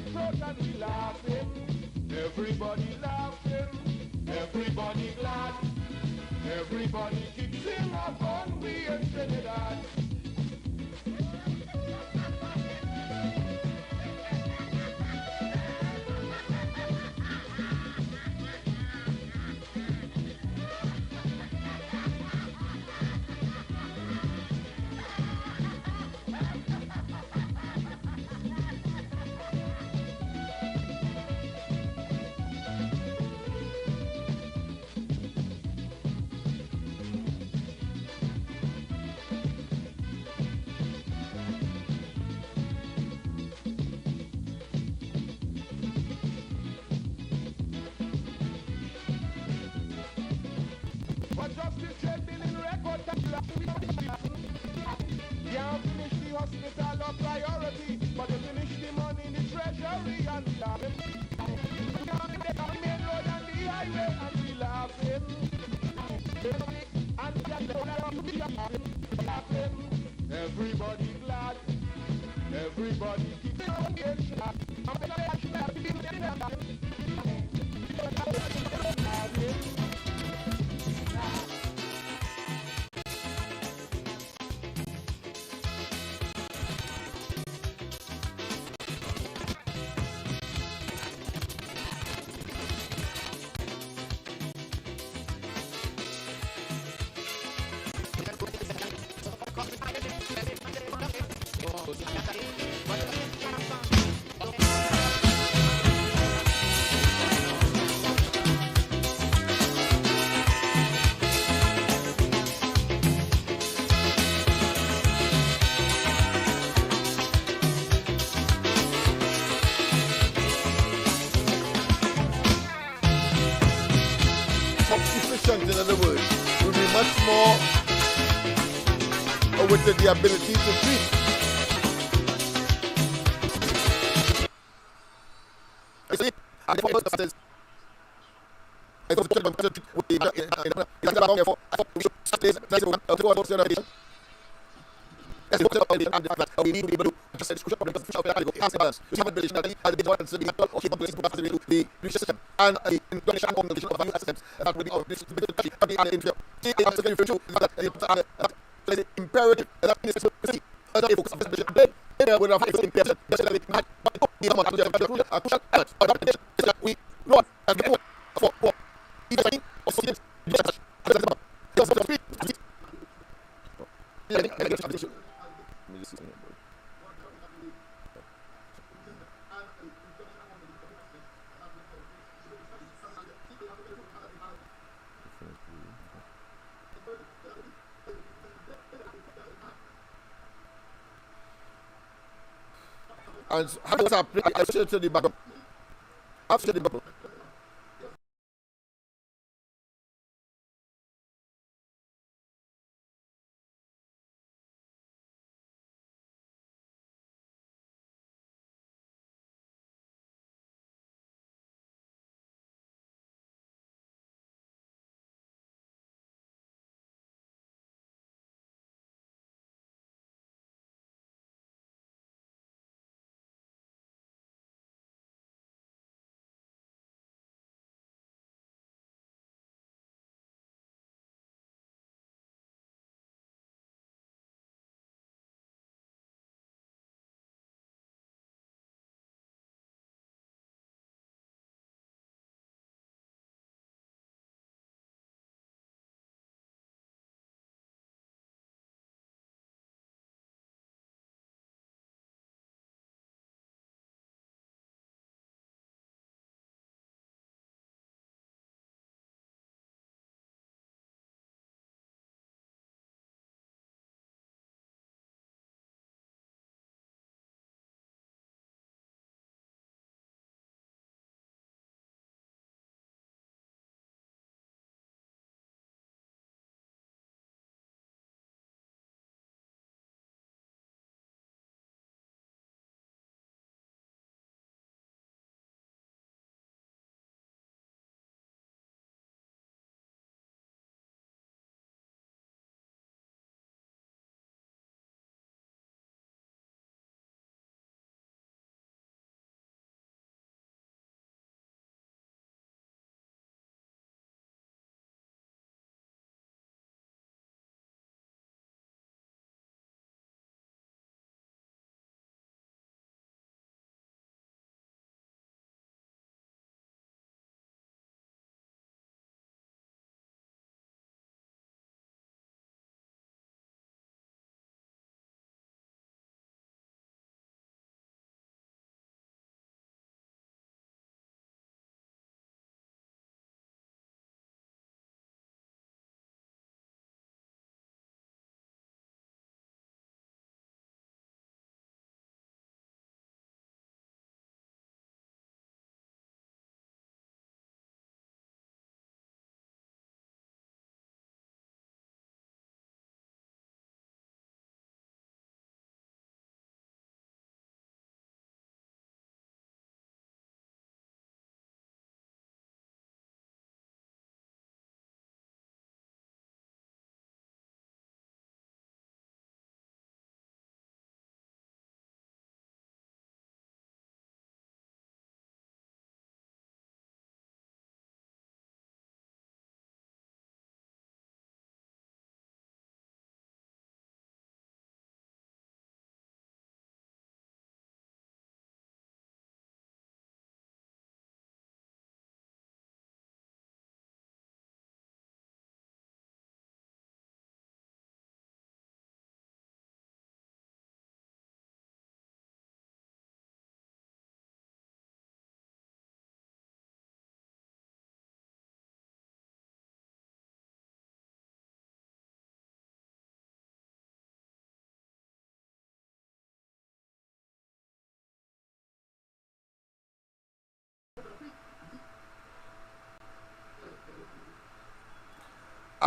it out and we laughing. Everybody laughing, everybody glad. Everybody keeps in our fun, we in Trinidad. But justice trending in record time. Can't finish the hospital of priority, but you finish the money in the treasury and we laughing. Can't take on the main road and the highway and we laughing. And we are laughing. Everybody glad. Everybody keeps on getting shot. In other words, will be much more with the ability to treat. I see, I thought with the yes, it's and we need to be able to just discuss problems of the balance. You have a British study as the one to be or keep up the system and the Indonesian organization of value systems that will be of this country and the inferior. See, I have to give you that is imperative that is to see other focus of this today. There will have a imperative that is not the amount of the we know as the for either thing or something and how does I should the bottom? After the bottom.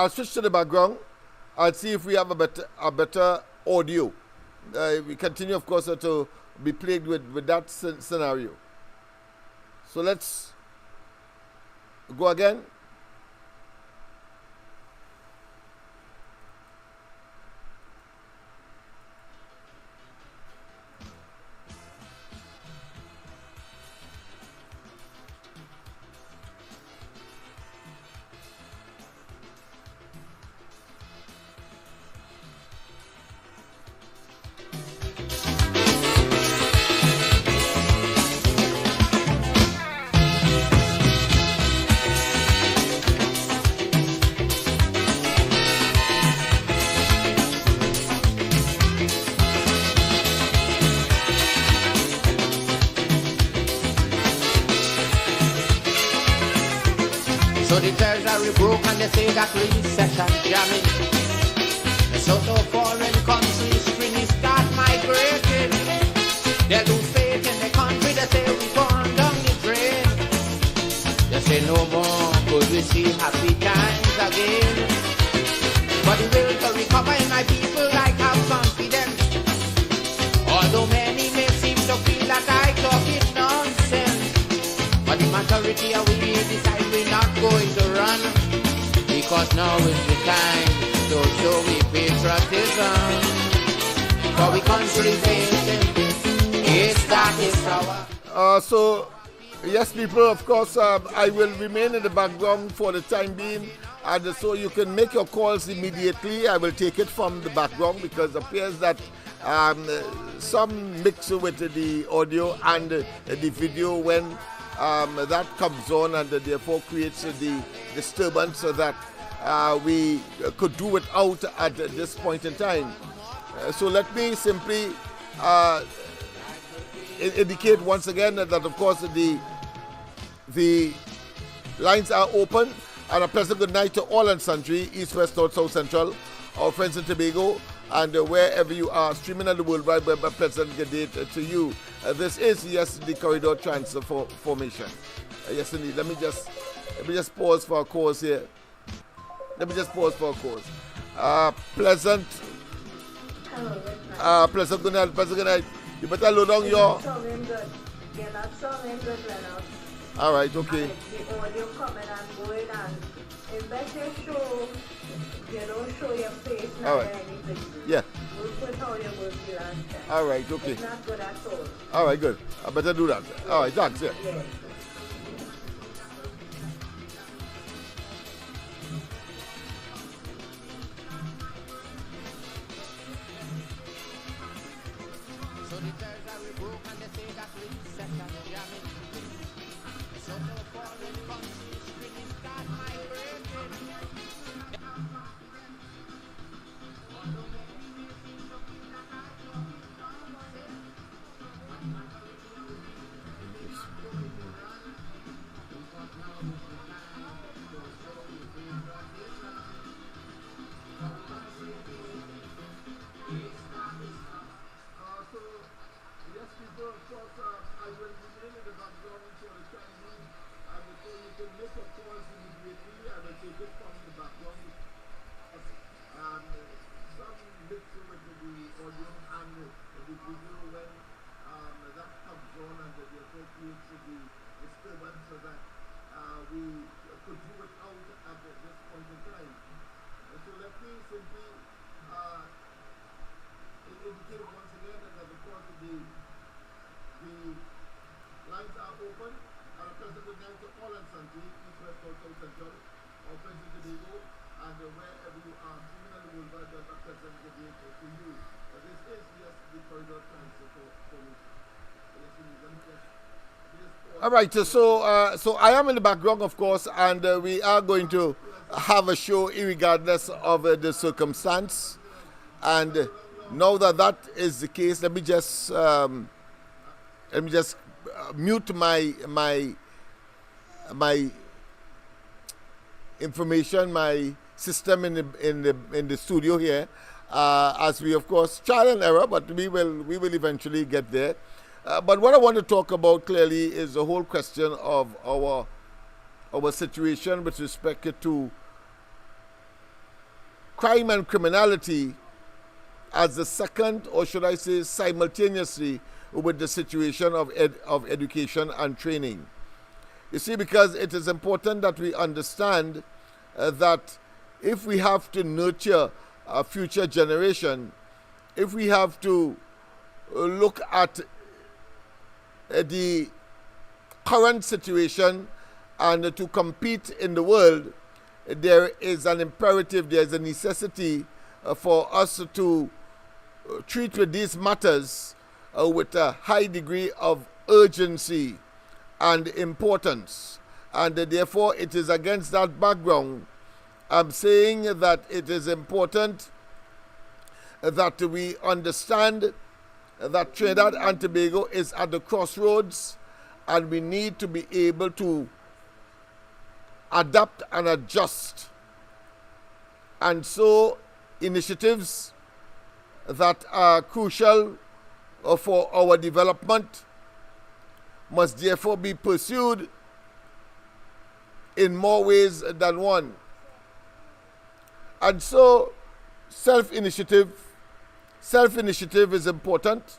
I'll switch to the background. I'll see if we have a better audio. We continue, of course, to be plagued with that scenario. So let's go again. So the treasury broke and they say that recession jamming. So no foreign countries really start migrating. They lose faith in the country, they say we burn down the drain. They say no more, could we see happy times again. But the will to recover in my people like have confidence. Although many may seem to feel that I talk it nonsense. But the majority of we decide we're not going to run, because now is the time to show we patriotism. For we country facing, it's that is our. So, yes, people, of course, I will remain in the background for the time being. And so you can make your calls immediately. I will take it from the background because it appears that some mix with the audio and the video when that comes on, and therefore creates the disturbance so that we could do without at this point in time. So let me simply indicate once again that of course the lines are open, and a pleasant good night to all and sundry, East, West, North, South, Central, our friends in Tobago, and wherever you are streaming on the World Wide Web, a pleasant good day to you. This is, yes, the corridor transfer formation. Yes, indeed. Let me just pause for a course here. Pleasant. Pleasant good night. Pleasant good night. You better load down your. Yeah, that song ain't good, Lennox. All right, okay. And the audio coming and going, and it's better you don't show your face now or anything. Yeah. We'll put how you will be last time. All right, okay. It's not good at all. All right, good. I better do that. All right, thanks. Yeah. Yes. So the treasury broke and they say that recession jamming. So no foreign countries really start migrating. All right, so I am in the background, of course, and we are going to have a show regardless of the circumstance. And now that that is the case, let me just mute my information, my system in the studio here, as we, of course, trial and error, but we will eventually get there. But what I want to talk about clearly is the whole question of our situation with respect to crime and criminality as the second, or should I say simultaneously, with the situation of education and training. You see, because it is important that we understand that if we have to nurture a future generation, if we have to look at the current situation and to compete in the world, there is an imperative, there is a necessity for us to treat with these matters with a high degree of urgency and importance. And therefore, it is against that background I'm saying that it is important that we understand that Trinidad and Tobago is at the crossroads, and we need to be able to adapt and adjust. And so initiatives that are crucial for our development must therefore be pursued in more ways than one. And so self-initiative is important.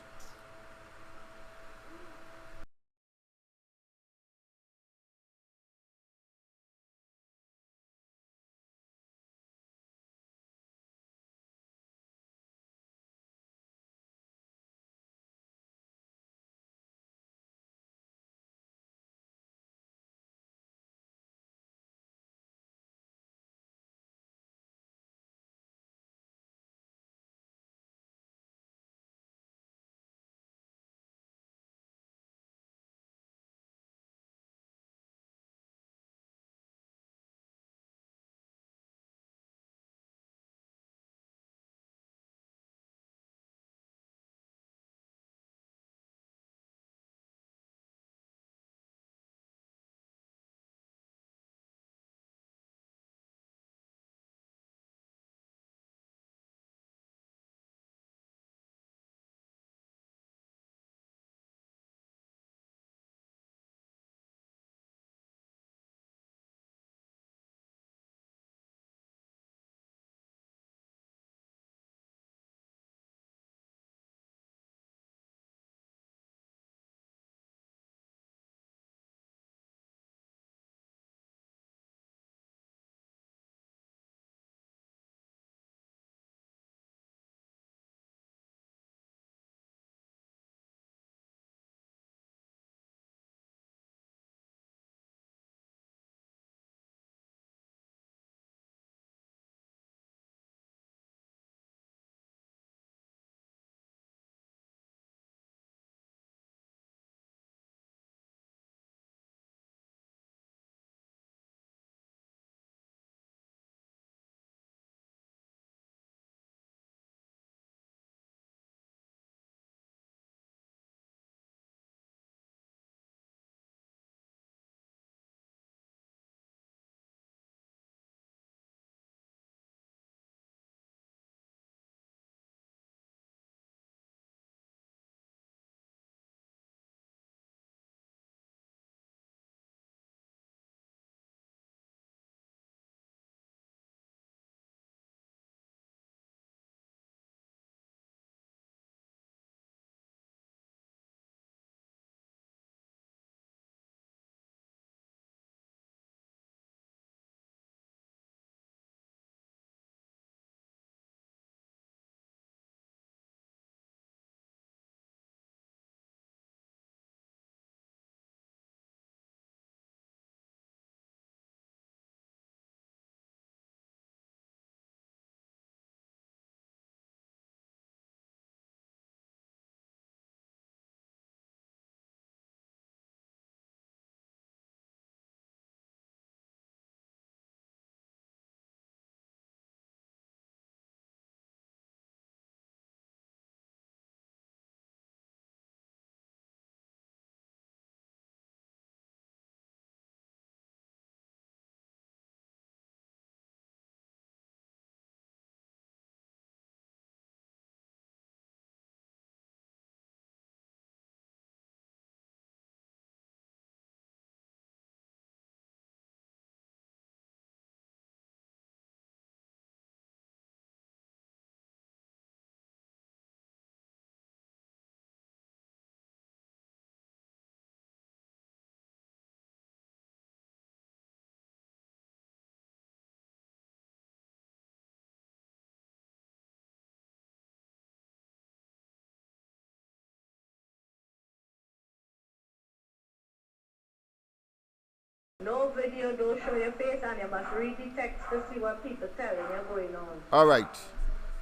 No video, don't show your face, and you must read the text to see what people telling you going on. All right.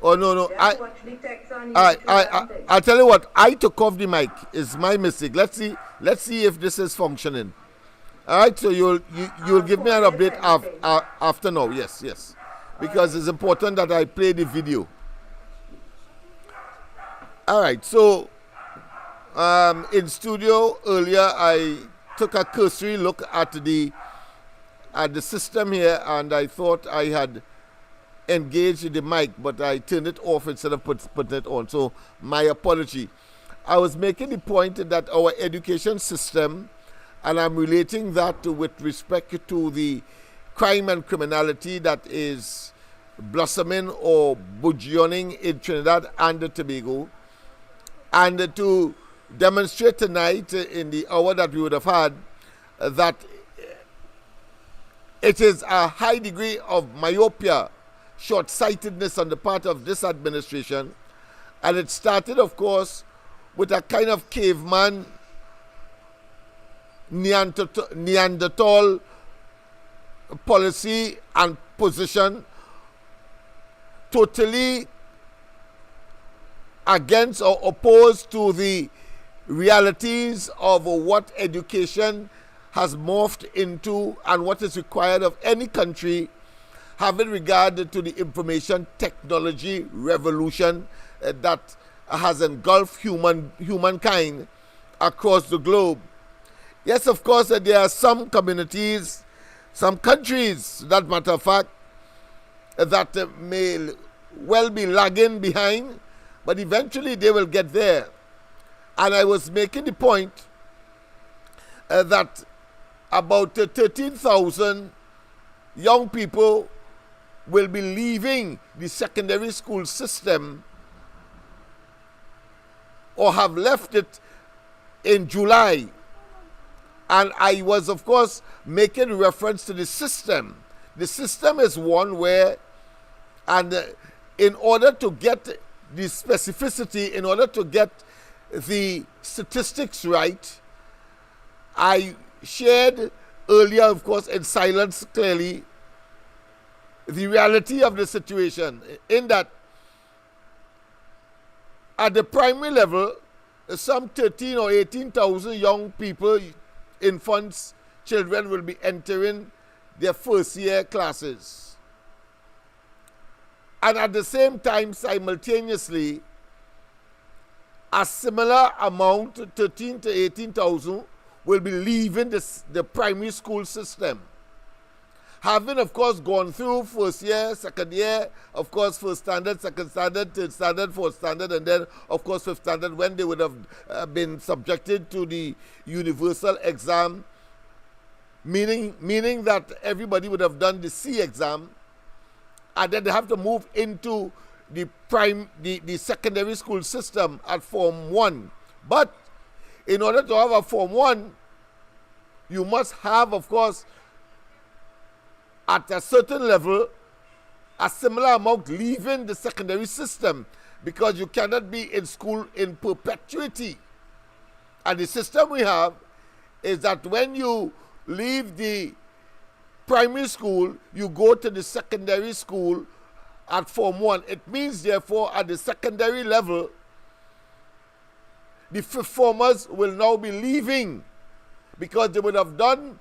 Oh, no. You have to watch the text on I'll tell you what. I took off the mic. It's my mistake. Let's see if this is functioning. All right. So you'll give me an update after now. Yes. Because it's important that I play the video. All right. So in studio earlier, I took a cursory look at the system here, and I thought I had engaged the mic, but I turned it off instead of putting it on. So my apology. I was making the point that our education system, and I'm relating that with respect to the crime and criminality that is blossoming or burgeoning in Trinidad and Tobago, and to demonstrate tonight in the hour that we would have had that it is a high degree of myopia, short-sightedness on the part of this administration, and it started, of course, with a kind of caveman Neanderthal policy and position, totally against or opposed to the realities of what education has morphed into and what is required of any country having regard to the information technology revolution that has engulfed humankind across the globe. Yes, of course, there are some communities, some countries, that matter of fact, that may well be lagging behind, but eventually they will get there. And I was making the point that about 13,000 young people will be leaving the secondary school system or have left it in July. And I was, of course, making reference to the system. The system is one where, and in order to get the specificity, in order to get the statistics right, I shared earlier, of course, in silence clearly, the reality of the situation, in that at the primary level, some 13 or 18,000 young people, infants, children will be entering their first year classes. And at the same time, simultaneously, a similar amount, 13 to 18,000, will be leaving the primary school system. Having, of course, gone through first year, second year, of course, first standard, second standard, third standard, fourth standard, and then, of course, fifth standard, when they would have been subjected to the universal exam, meaning that everybody would have done the C exam, and then they have to move into the secondary school system at Form 1. But in order to have a Form 1, you must have, of course, at a certain level, a similar amount leaving the secondary system, because you cannot be in school in perpetuity. And the system we have is that when you leave the primary school, you go to the secondary school at Form 1. It means, therefore, at the secondary level, the fifth formers will now be leaving, because they would have done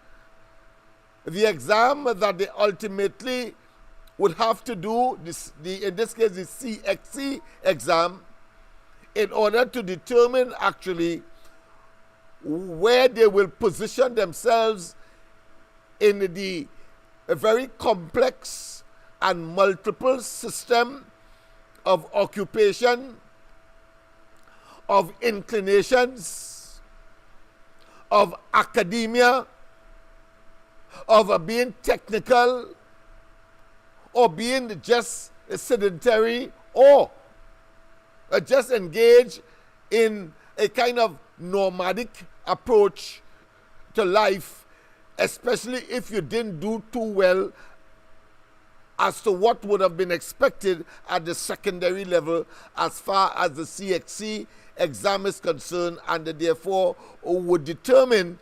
the exam that they ultimately would have to do, in this case, the CXC exam, in order to determine actually where they will position themselves in the very complex and multiple system of occupation, of inclinations, of academia, of being technical, or being just sedentary, or just engaged in a kind of nomadic approach to life, especially if you didn't do too well as to what would have been expected at the secondary level as far as the CXC exam is concerned, and therefore would determine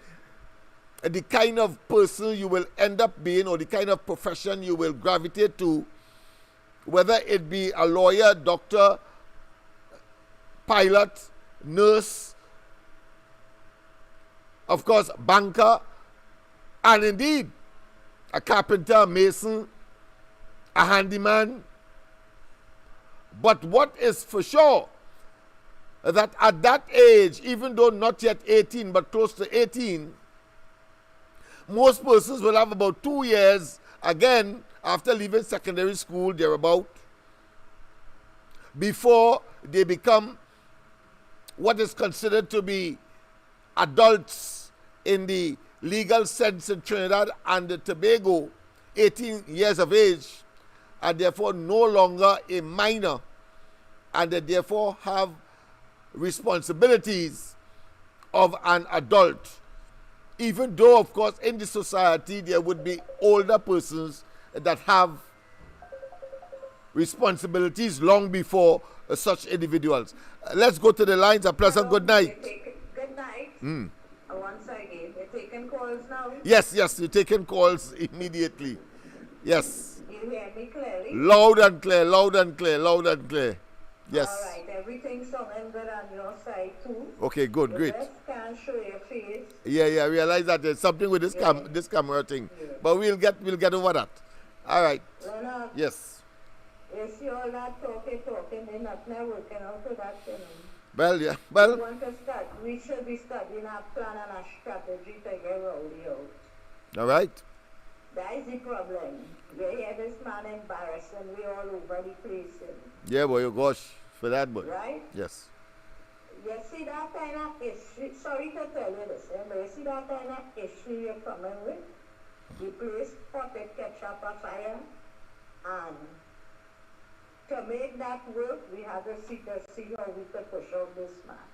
the kind of person you will end up being or the kind of profession you will gravitate to, whether it be a lawyer, doctor, pilot, nurse, of course, banker, and indeed a carpenter, a mason, a handyman. But what is for sure, that at that age, even though not yet 18, but close to 18, most persons will have about 2 years, again, after leaving secondary school, thereabout, before they become what is considered to be adults in the legal sense in Trinidad and Tobago, 18 years of age, and therefore no longer a minor, and they therefore have responsibilities of an adult. Even though, of course, in the society there would be older persons that have responsibilities long before such individuals. Let's go to the lines. A pleasant good night. Good night. Once again, you're taking calls now? Yes, you're taking calls immediately. Yes. You hear me clearly? Loud and clear, loud and clear, loud and clear. Yes. All right, everything's sounding good on your side too. Okay, good, You great. just can't show your face. Yeah, I realize that there's something with this camera thing. Yeah. But we'll get over that. All right. Lennox, Yes. you see all that talking, they're not working out to that thing. Well, yeah. We Well, want to start. We should be studying a plan and a strategy to get Rowdy out. all right. That is the problem. You hear this man embarrassing, we all over the place. Yeah, boy, oh gosh, for that, boy. Right? Yes. You see that kind of issue, sorry to tell you this, but you see that kind of issue you're coming with? The place potted ketchup a fire, and to make that work, we had to see how we could push out this man.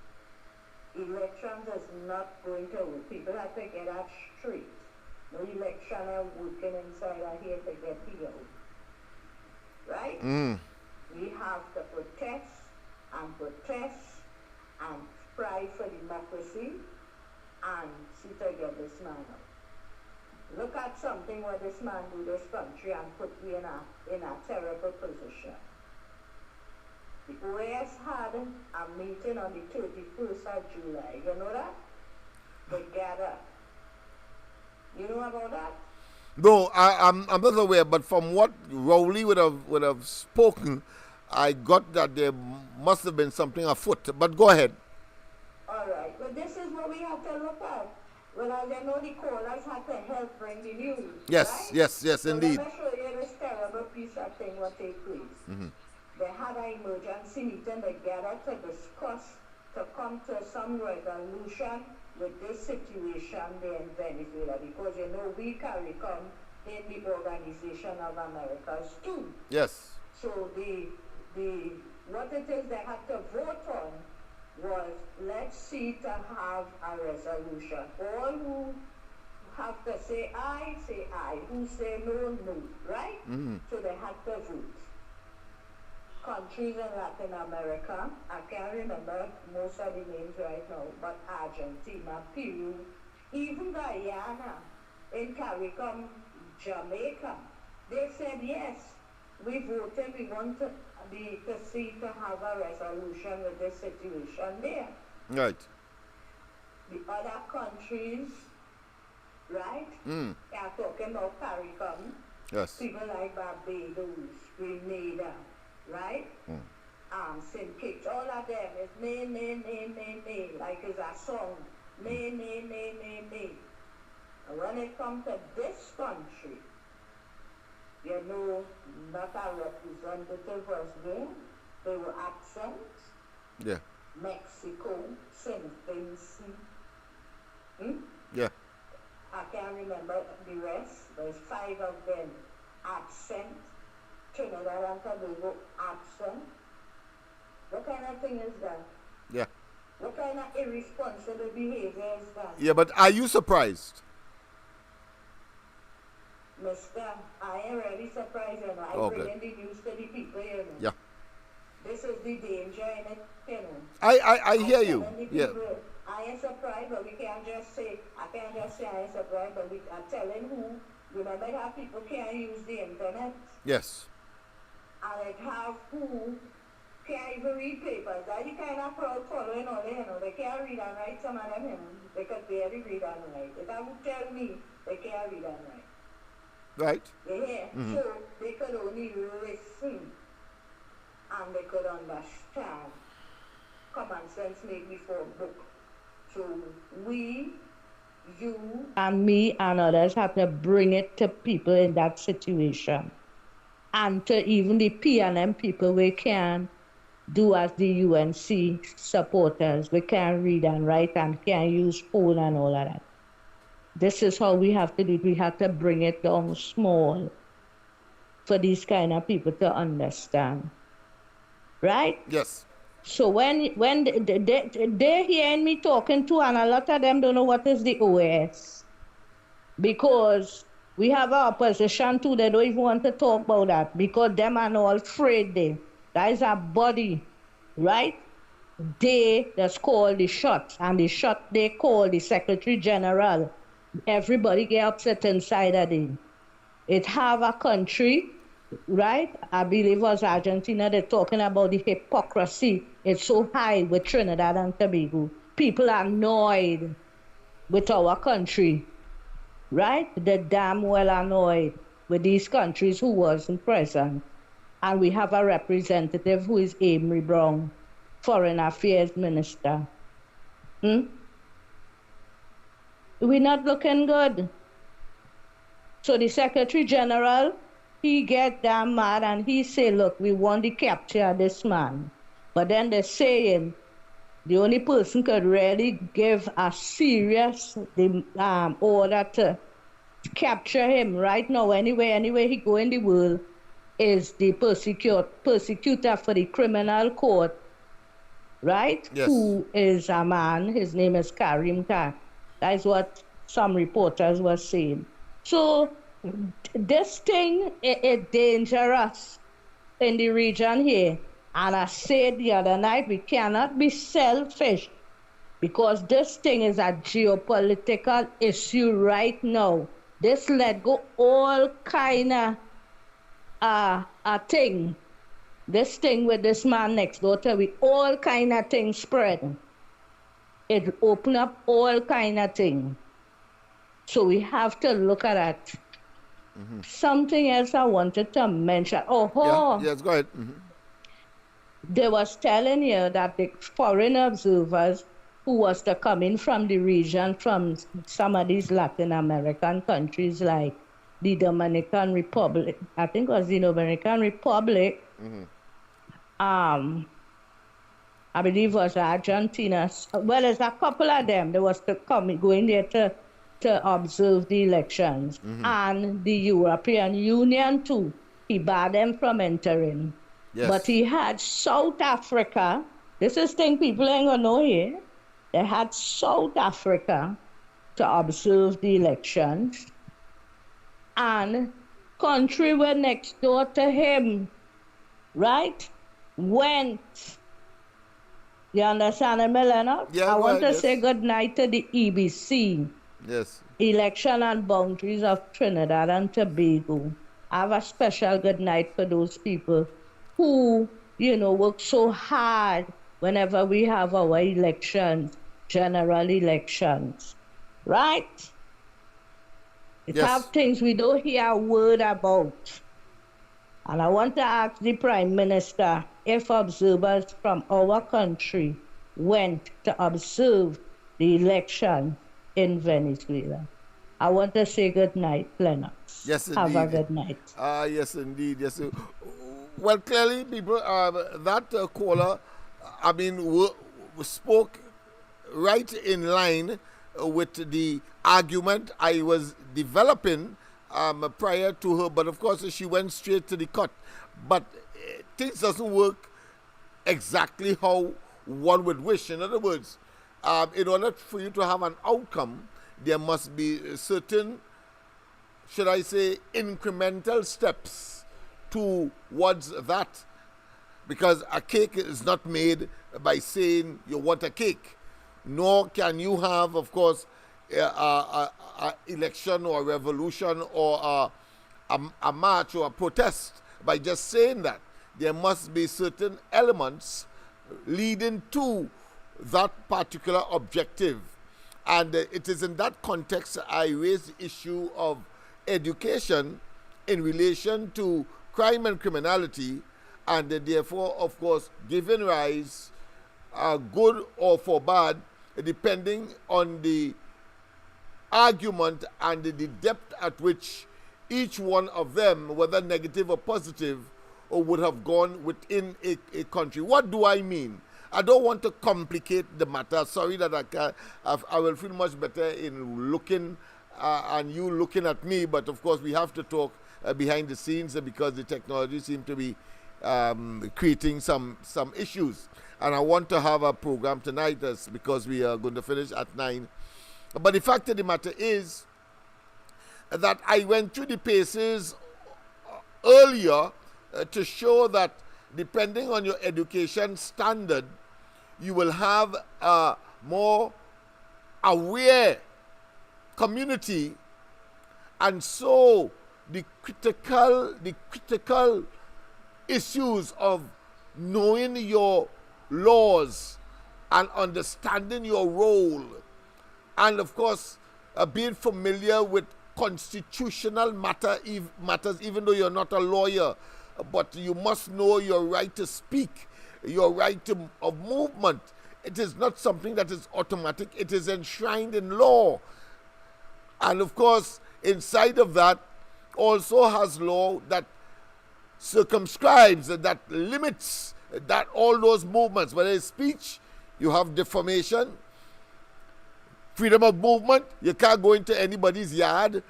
Elections is not going to work. People have to get that straight. No election are working inside of here to get the out. Right? We have to protest and strive for democracy and see to get this man out. Look at something where this man do this country and put we in a terrible position. The OAS had a meeting on the 31st of July. You know that? Together. You know about that? No, I'm not aware, but from what Rowley would have spoken, I got that there must have been something afoot. But go ahead. All right. But this is what we have to look at. Well, I know the callers had to help bring the news. Yes, right? yes, So indeed. let me show you this terrible piece of thing what take place. They had an emergency meeting together to discuss, to come to some resolution with this situation there in Venezuela, because you know we carry come in the Organization of Americas too. Yes. So the what it is they had to vote on was, let's see to have a resolution. All who have to say aye, who say no, no, right? So they had to vote. Countries in Latin America, I can't remember most of the names right now, but Argentina, Peru, even Guyana, in Caribbean, Jamaica, they said yes, we voted, we want to see to have a resolution with this situation there. Right. The other countries, right? They are talking about Caribbean, Yes. people like Barbados, Grenada, right? St. Kitts, all of them is nay, nay, nay, nay, nay, like it's a song, nay, nay, nay, nay, nay. And when it comes to this country, you know, not a representative was there. They were absent. Yeah. Mexico, St. Vincent. Yeah. I can't remember the rest. There's 5 of them absent. Trinidad and Tobago absent. What kind of thing is that? Yeah. What kind of irresponsible behavior is that? Yeah, but are you surprised? Mister, I am really surprised, you know. I Okay. bring in the news to the people, you know. Yeah. This is the danger in it, you know. I hear you. telling the Yeah. people, I am surprised, but we can't just say, I kind of science of right, but we are telling who, remember that people can't use the internet, Yes. and it have who can't even read papers. That the kind of crowd following all they, they can't read and write, some of them, they could barely read and write. If I would tell me, they can't read and write. Right. You hear? So they could only listen, and they could understand. Common sense make before book. So we, you, and me and others have to bring it to people in that situation. And to even the P&M people, we can do as the UNC supporters. We can read and write and can use phone and all of that. This is how we have to do it. We have to bring it down small for these kind of people to understand. Right? Yes. So when they're hearing me talking to, and a lot of them don't know what is the OS. Because we have our opposition too, they don't even want to talk about that because them are all afraid they. That is a body, right? They just call the shots, and the shot they call the Secretary General. Everybody get upset inside of it. It have a country, right? I believe it was Argentina, they're talking about the hypocrisy. It's so high with Trinidad and Tobago. People are annoyed with our country, right? They're damn well annoyed with these countries who wasn't present. And we have a representative who is Amory Brown, Foreign Affairs Minister. We're not looking good. So the Secretary General, he get damn mad and he say, look, we want to capture this man. But then they're saying the only person could really give a serious order to capture him right now, anywhere he go in the world, is the persecutor for the criminal court, right? Yes. Who is a man, his name is Karim Khan. That is what some reporters were saying. So this thing is dangerous in the region here. And I said the other night, we cannot be selfish because this thing is a geopolitical issue right now. This let go all kind of thing. This thing with this man next door to me, all kind of things spread. It open up all kind of things. So we have to look at that. Something else I wanted to mention. Yes, go ahead. They was telling you that the foreign observers who was to come in from the region, from some of these Latin American countries like the Dominican Republic, I think it was the Dominican Republic, I believe it was Argentina. Well, there's a couple of them. There was to come, going there to observe the elections. And the European Union too. He barred them from entering. Yes. But he had South Africa. This is thing people ain't gonna know here. They had South Africa to observe the elections. And country were next door to him, right? Went. You understand me, Leonard? Yeah, I want to yes. say good night to the EBC. Yes. Election and Boundaries of Trinidad and Tobago. I have a special good night for those people who, work so hard whenever we have our elections, general elections, right? It Yes. have things we don't hear a word about. And I want to ask the Prime Minister if observers from our country went to observe the election in Venezuela. I want to say good night, Lennox. Yes, indeed. Have a good night. Yes, indeed. Yes. Well, clearly, people, that caller, spoke right in line with the argument I was developing prior to her. But of course, she went straight to the cut. But things doesn't work exactly how one would wish. In other words, in order for you to have an outcome, there must be certain, should I say, incremental steps towards that. Because a cake is not made by saying you want a cake. Nor can you have, of course, election or a revolution or a march or a protest by just saying that. There must be certain elements leading to that particular objective. And it is in that context I raise the issue of education in relation to crime and criminality, and therefore, of course, giving rise, good or for bad, depending on the argument and the depth at which each one of them, whether negative or positive, or would have gone within a country. What do I mean? I don't want to complicate the matter. Sorry that I will feel much better in looking and you looking at me, but of course we have to talk behind the scenes because the technology seems to be creating some issues. And I want to have a program tonight because we are going to finish at 9. But the fact of the matter is that I went through the paces earlier to show that depending on your education standard, you will have a more aware community, and so the critical issues of knowing your laws and understanding your role, and of course being familiar with constitutional matters, even though you're not a lawyer, but you must know your right to speak, your right of movement. It is not something that is automatic. It is enshrined in law. And of course, inside of that also has law that circumscribes, that limits that all those movements. Whether it's speech, you have defamation, freedom of movement, you can't go into anybody's yard.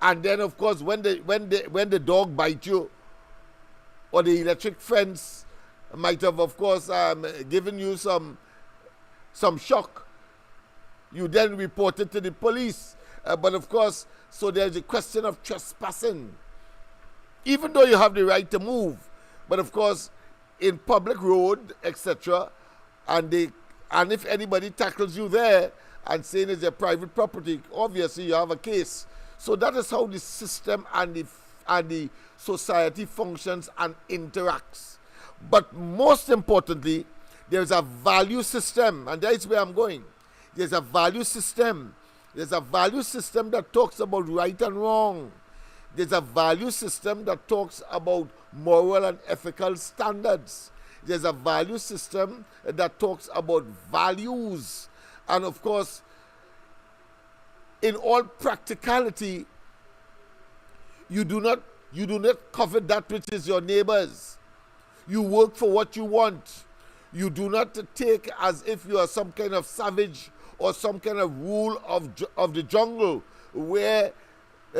And then of course when the dog bites you, or the electric fence might have of course given you some shock, you then report it to the police. But of course, so there's a question of trespassing, even though you have the right to move. But of course, in public road, etc., and if anybody tackles you there and saying it's your private property, obviously you have a case. So that is how the system and the society functions and interacts. But most importantly, there's a value system, and that's where I'm going. There's a value system. There's a value system that talks about right and wrong. There's a value system that talks about moral and ethical standards. There's a value system that talks about values. And of course, in all practicality, you do not covet that which is your neighbor's. You work for what you want. You do not take as if you are some kind of savage or some kind of rule of the jungle where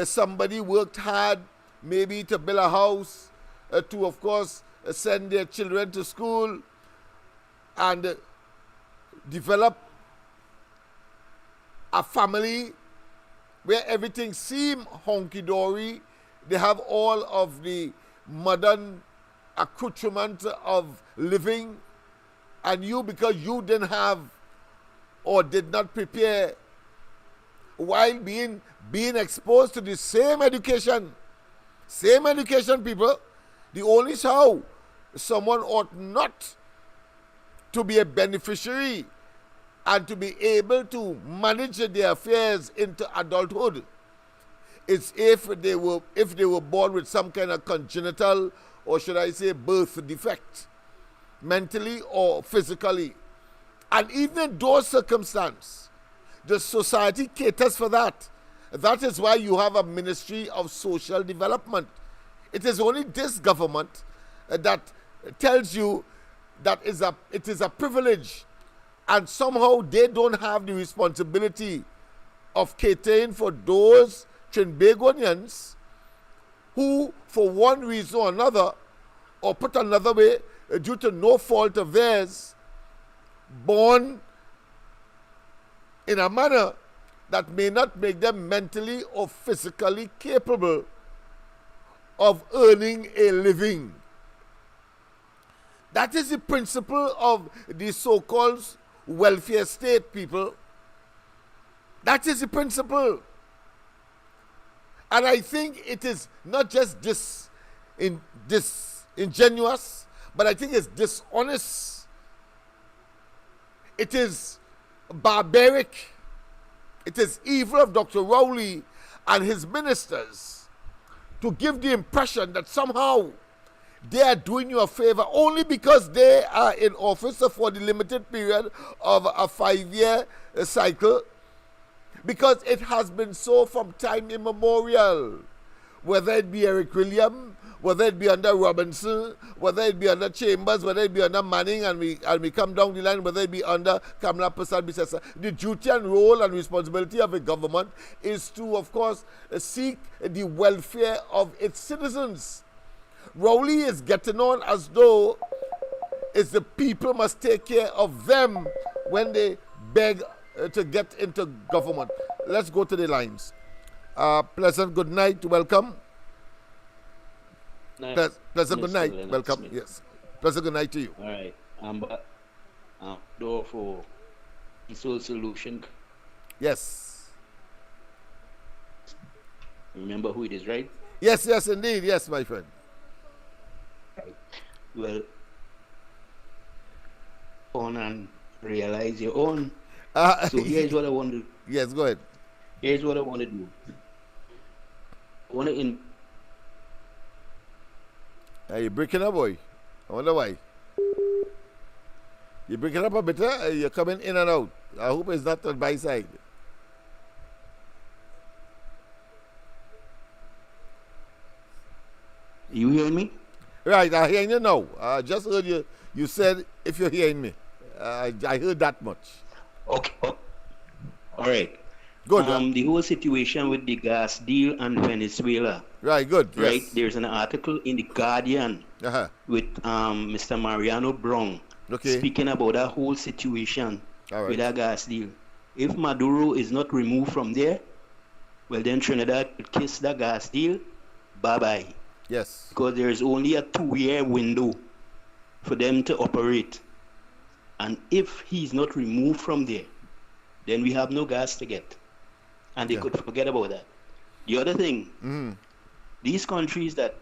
somebody worked hard maybe to build a house, to of course send their children to school and develop a family where everything seems honky-dory. They have all of the modern accoutrement of living, and you, because you didn't have or did not prepare, while being exposed to the same education people, the only how someone ought not to be a beneficiary and to be able to manage their affairs into adulthood is if they were born with some kind of congenital, or should I say birth defect, mentally or physically. And even in those circumstances, the society caters for that. That is why you have a Ministry of Social Development. It is only this government that tells you that it is a privilege, and somehow they don't have the responsibility of catering for those Trinbagonians who, for one reason or another, or put another way, due to no fault of theirs, born in a manner that may not make them mentally or physically capable of earning a living. That is the principle of the so-called welfare state, people. That is the principle. And I think it is not just disingenuous, but I think it's dishonest. It is barbaric. It is evil of Dr. Rowley and his ministers to give the impression that somehow they are doing you a favor only because they are in office for the limited period of a 5-year cycle, because it has been so from time immemorial, whether it be Eric William, whether it be under Robinson, whether it be under Chambers, whether it be under Manning, and we come down the line, whether it be under Kamala Prasad-Bissessa. The duty and role and responsibility of a government is to, of course, seek the welfare of its citizens. Rowley is getting on as though it's the people must take care of them when they beg to get into government. Let's go to the lines. Pleasant good night, welcome. Pleasant good night, welcome. Smith. Yes, pleasant good night to you. All right, door for peaceful solution. Yes. Remember who it is, right? Yes, yes, indeed. Yes, my friend. Well, on and realize your own. So here's what I want to do. Yes, go ahead. Here's what I want to do. I want to You're breaking up, boy. I wonder why. You're breaking up a bit, you're coming in and out. I hope it's not on my side. You hearing me? Right, I'm hearing you now. I just heard you. You said if you're hearing me. I heard that much. Okay. All right. Good. The whole situation with the gas deal and Venezuela. Right, good. Right. Yes. There's an article in the Guardian with Mr. Mariano Brown speaking about that whole situation with that gas deal. If Maduro is not removed from there, well then Trinidad could kiss that gas deal. Bye-bye. Yes. Because there's only a 2-year window for them to operate. And if he's not removed from there, then we have no gas to get. And they could forget about that. The other thing, these countries that,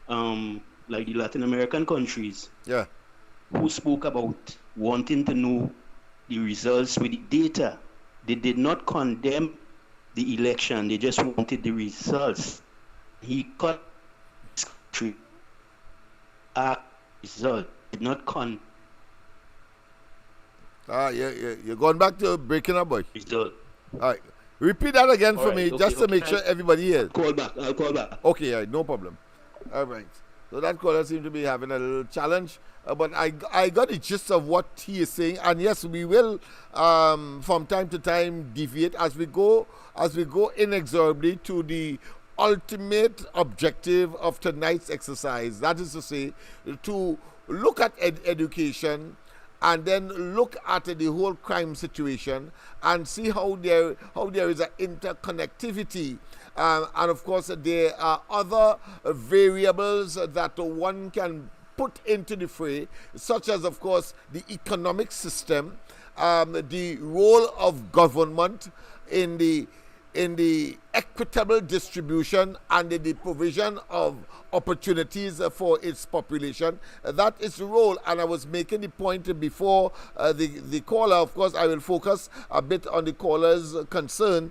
like the Latin American countries, who spoke about wanting to know the results with the data, they did not condemn the election, they just wanted the results. He cut this country result, did not you're going back to breaking up, boy. Result. All right. Repeat that again for me, just to make sure everybody hears. I'll call back. Okay, all right, no problem. All right. So that caller seems to be having a little challenge. But I got the gist of what he is saying. And yes, we will, from time to time, deviate as we go inexorably to the ultimate objective of tonight's exercise. That is to say, to look at education and then look at the whole crime situation and see how there is an interconnectivity. And of course, there are other variables that one can put into the fray, such as, of course, the economic system, the role of government in the equitable distribution and the provision of opportunities for its population. That is the role. And I was making the point before the caller. Of course, I will focus a bit on the caller's concern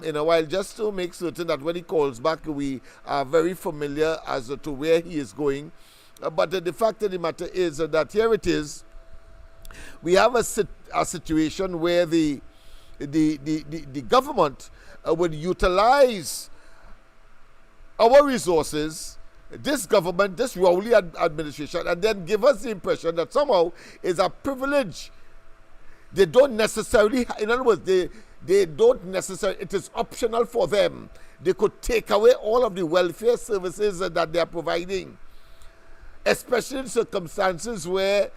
in a while, just to make certain that when he calls back, we are very familiar as to where he is going. But the fact of the matter is that here it is. We have a situation where the government would utilize our resources, this government, this Rowley administration, and then give us the impression that somehow is a privilege. They don't necessarily, in other words, they don't necessarily, it is optional for them. They could take away all of the welfare services that they are providing, especially in circumstances where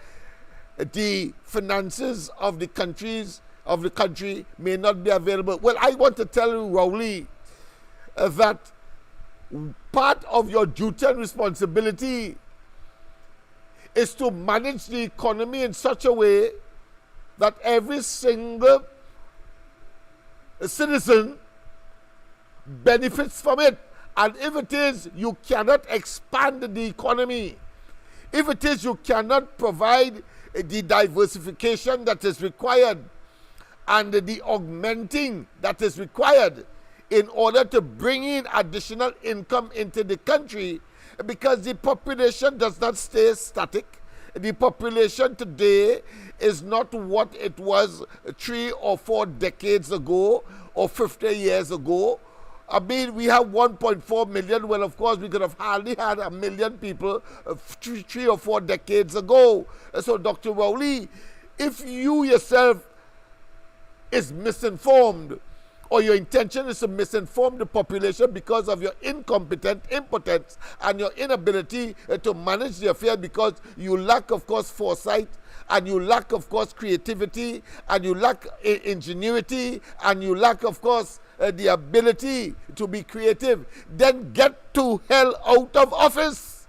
the finances of the country may not be available. Well, I want to tell you, Rowley, that part of your duty and responsibility is to manage the economy in such a way that every single citizen benefits from it. And if it is, you cannot expand the economy. If it is, you cannot provide the diversification that is required and the augmenting that is required in order to bring in additional income into the country, because the population does not stay static. The population today is not what it was 3 or 4 decades ago or 50 years ago. I mean, we have 1.4 million. Well, of course, we could have hardly had 1 million people 3 or 4 decades ago. So, Dr. Rowley, if you yourself is misinformed, or your intention is to misinform the population because of your impotence, and your inability to manage the affair because you lack, of course, foresight, and you lack, of course, creativity, and you lack ingenuity, and you lack, of course, the ability to be creative, then get to hell out of office.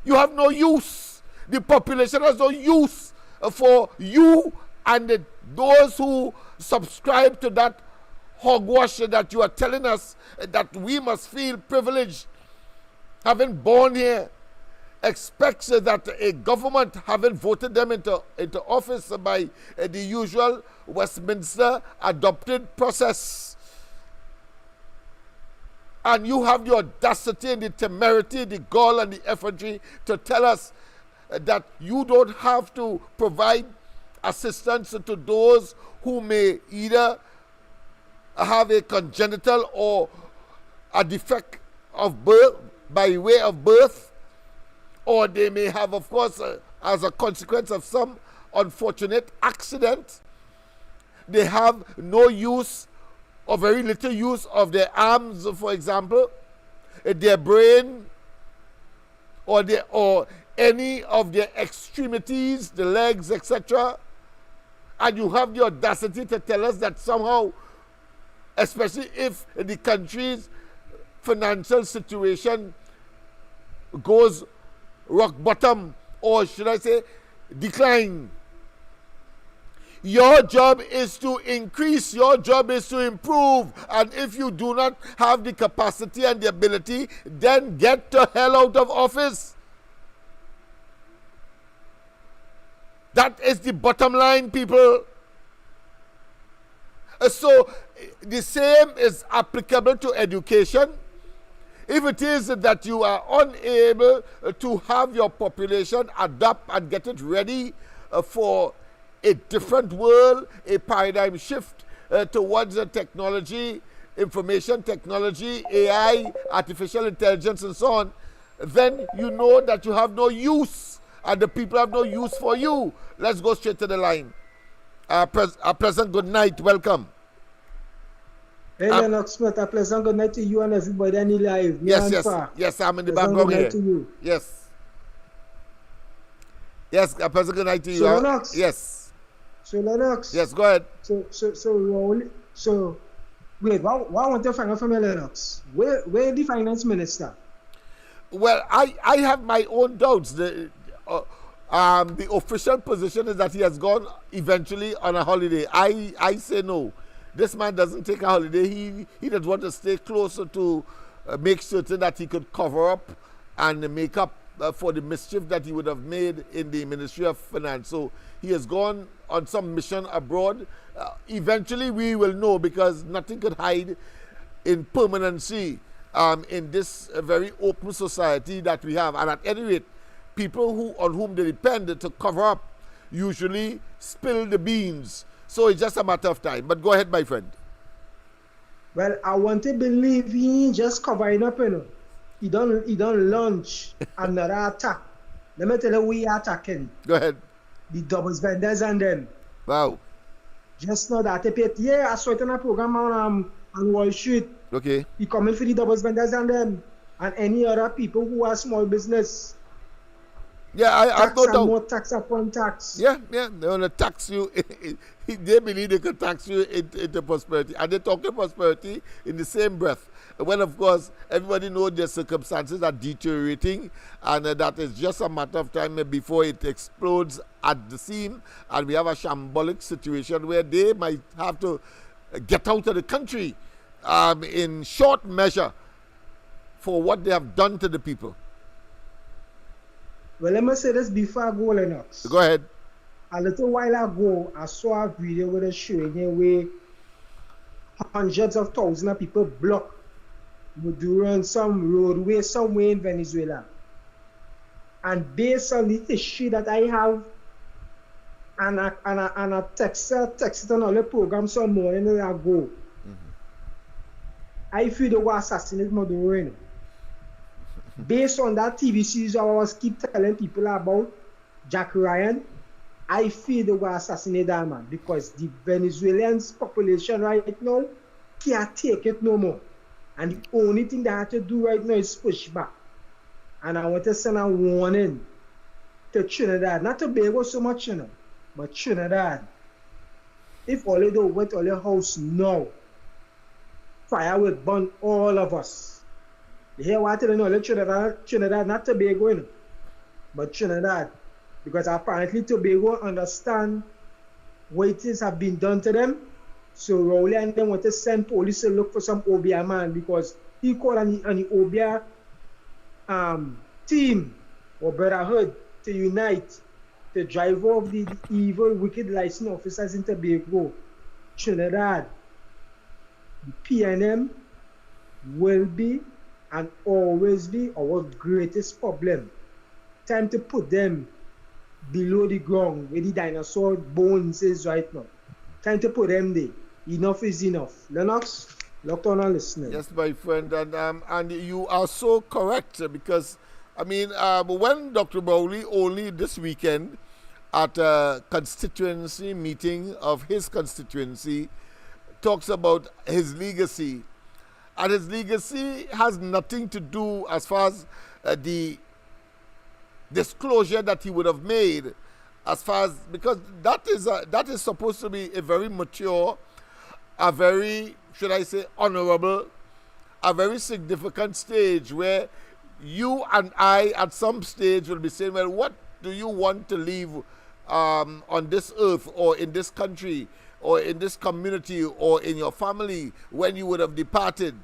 You have no use. The population has no use for you and those who subscribe to that hogwash that you are telling us that we must feel privileged having born here, expects that a government having voted them into office by the usual Westminster adopted process. And you have the audacity and the temerity, the gall and the effrontery to tell us that you don't have to provide assistance to those who may either have a congenital or a defect of birth by way of birth, or they may have, of course, as a consequence of some unfortunate accident. They have no use or very little use of their arms, for example, their brain, or any of their extremities, the legs, etc. And you have the audacity to tell us that somehow, especially if the country's financial situation goes rock bottom, or should I say decline, your job is to increase, your job is to improve. And if you do not have the capacity and the ability, then get the hell out of office. That is the bottom line, people. So the same is applicable to education. If it is that you are unable to have your population adapt and get it ready for a different world, a paradigm shift towards technology, information technology, AI, artificial intelligence, and so on, then you know that you have no use, and the people have no use for you. Let's go straight to the line. A pleasant good night. Welcome. Hey, Lennox Smith, a pleasant good night to you and everybody on the live. Yes, I'm in the background here. To you. Yes, a pleasant good night to you. So, Lennox. Yes. So, Lennox. Yes, go ahead. So, wait, what I want to find out from you, Lennox? Where is the finance minister? Well, I have my own doubts. The official position is that he has gone eventually on a holiday. I say no. This man doesn't take a holiday. He does want to stay closer to make certain that he could cover up and make up for the mischief that he would have made in the Ministry of Finance. So he has gone on some mission abroad. Eventually we will know, because nothing could hide in permanency in this very open society that we have. And at any rate, people on whom they depend to cover up usually spill the beans. So it's just a matter of time. But go ahead, my friend. Well, I want to believe he ain't just covering up, you know. He don't launch another attack. Let me tell you, we are attacking. Go ahead. The double vendors and them. Wow. Just know that. I saw it in a program on Wall Street. Okay. He coming for the double vendors and them. And any other people who are small business. Yeah, I have no doubt. More tax upon tax. Yeah, they want to tax you. They believe they can tax you into prosperity. And they talk of prosperity in the same breath. When, of course, everybody knows their circumstances are deteriorating, and that is just a matter of time before it explodes at the seam, and we have a shambolic situation where they might have to get out of the country in short measure for what they have done to the people. Well, let me say this before I go, Lennox. Go ahead. A little while ago, I saw a video where they showing where hundreds of thousands of people blocked during some roadway somewhere in Venezuela. And based on the history that I have, and I texted on all the program some morning ago, I feel they were assassinating Maduro. Based on that TV series I was keep telling people about Jack Ryan, I feel they were assassinating that man because the Venezuelan population right now can't take it no more. And the only thing they have to do right now is push back. And I want to send a warning to Trinidad, not Tobago so much, but Trinidad. If all they do went all your house now, fire will burn all of us. You hear what I tell you now? Trinidad, not Tobago, but Trinidad. Because apparently Tobago understand what things have been done to them. So Rowley and them want to send police to look for some Obia man because he called on the Obia team or brotherhood to unite to drive off the evil, wicked licensed officers in Tobago. Trinidad, the PNM will be and always be our greatest problem. Time to put them below the ground where the dinosaur bones is right now. Time to put them there. Enough is enough. Lennox, locked on and listening. Yes, my friend, and you are so correct because, I mean, when Dr. Bowley only this weekend at a constituency meeting of his constituency talks about his legacy, and his legacy has nothing to do as far as the disclosure that he would have made, as far as because that is supposed to be a very mature, a very, should I say, honorable, a very significant stage where you and I at some stage will be saying, well, what do you want to leave on this earth or in this country or in this community or in your family when you would have departed?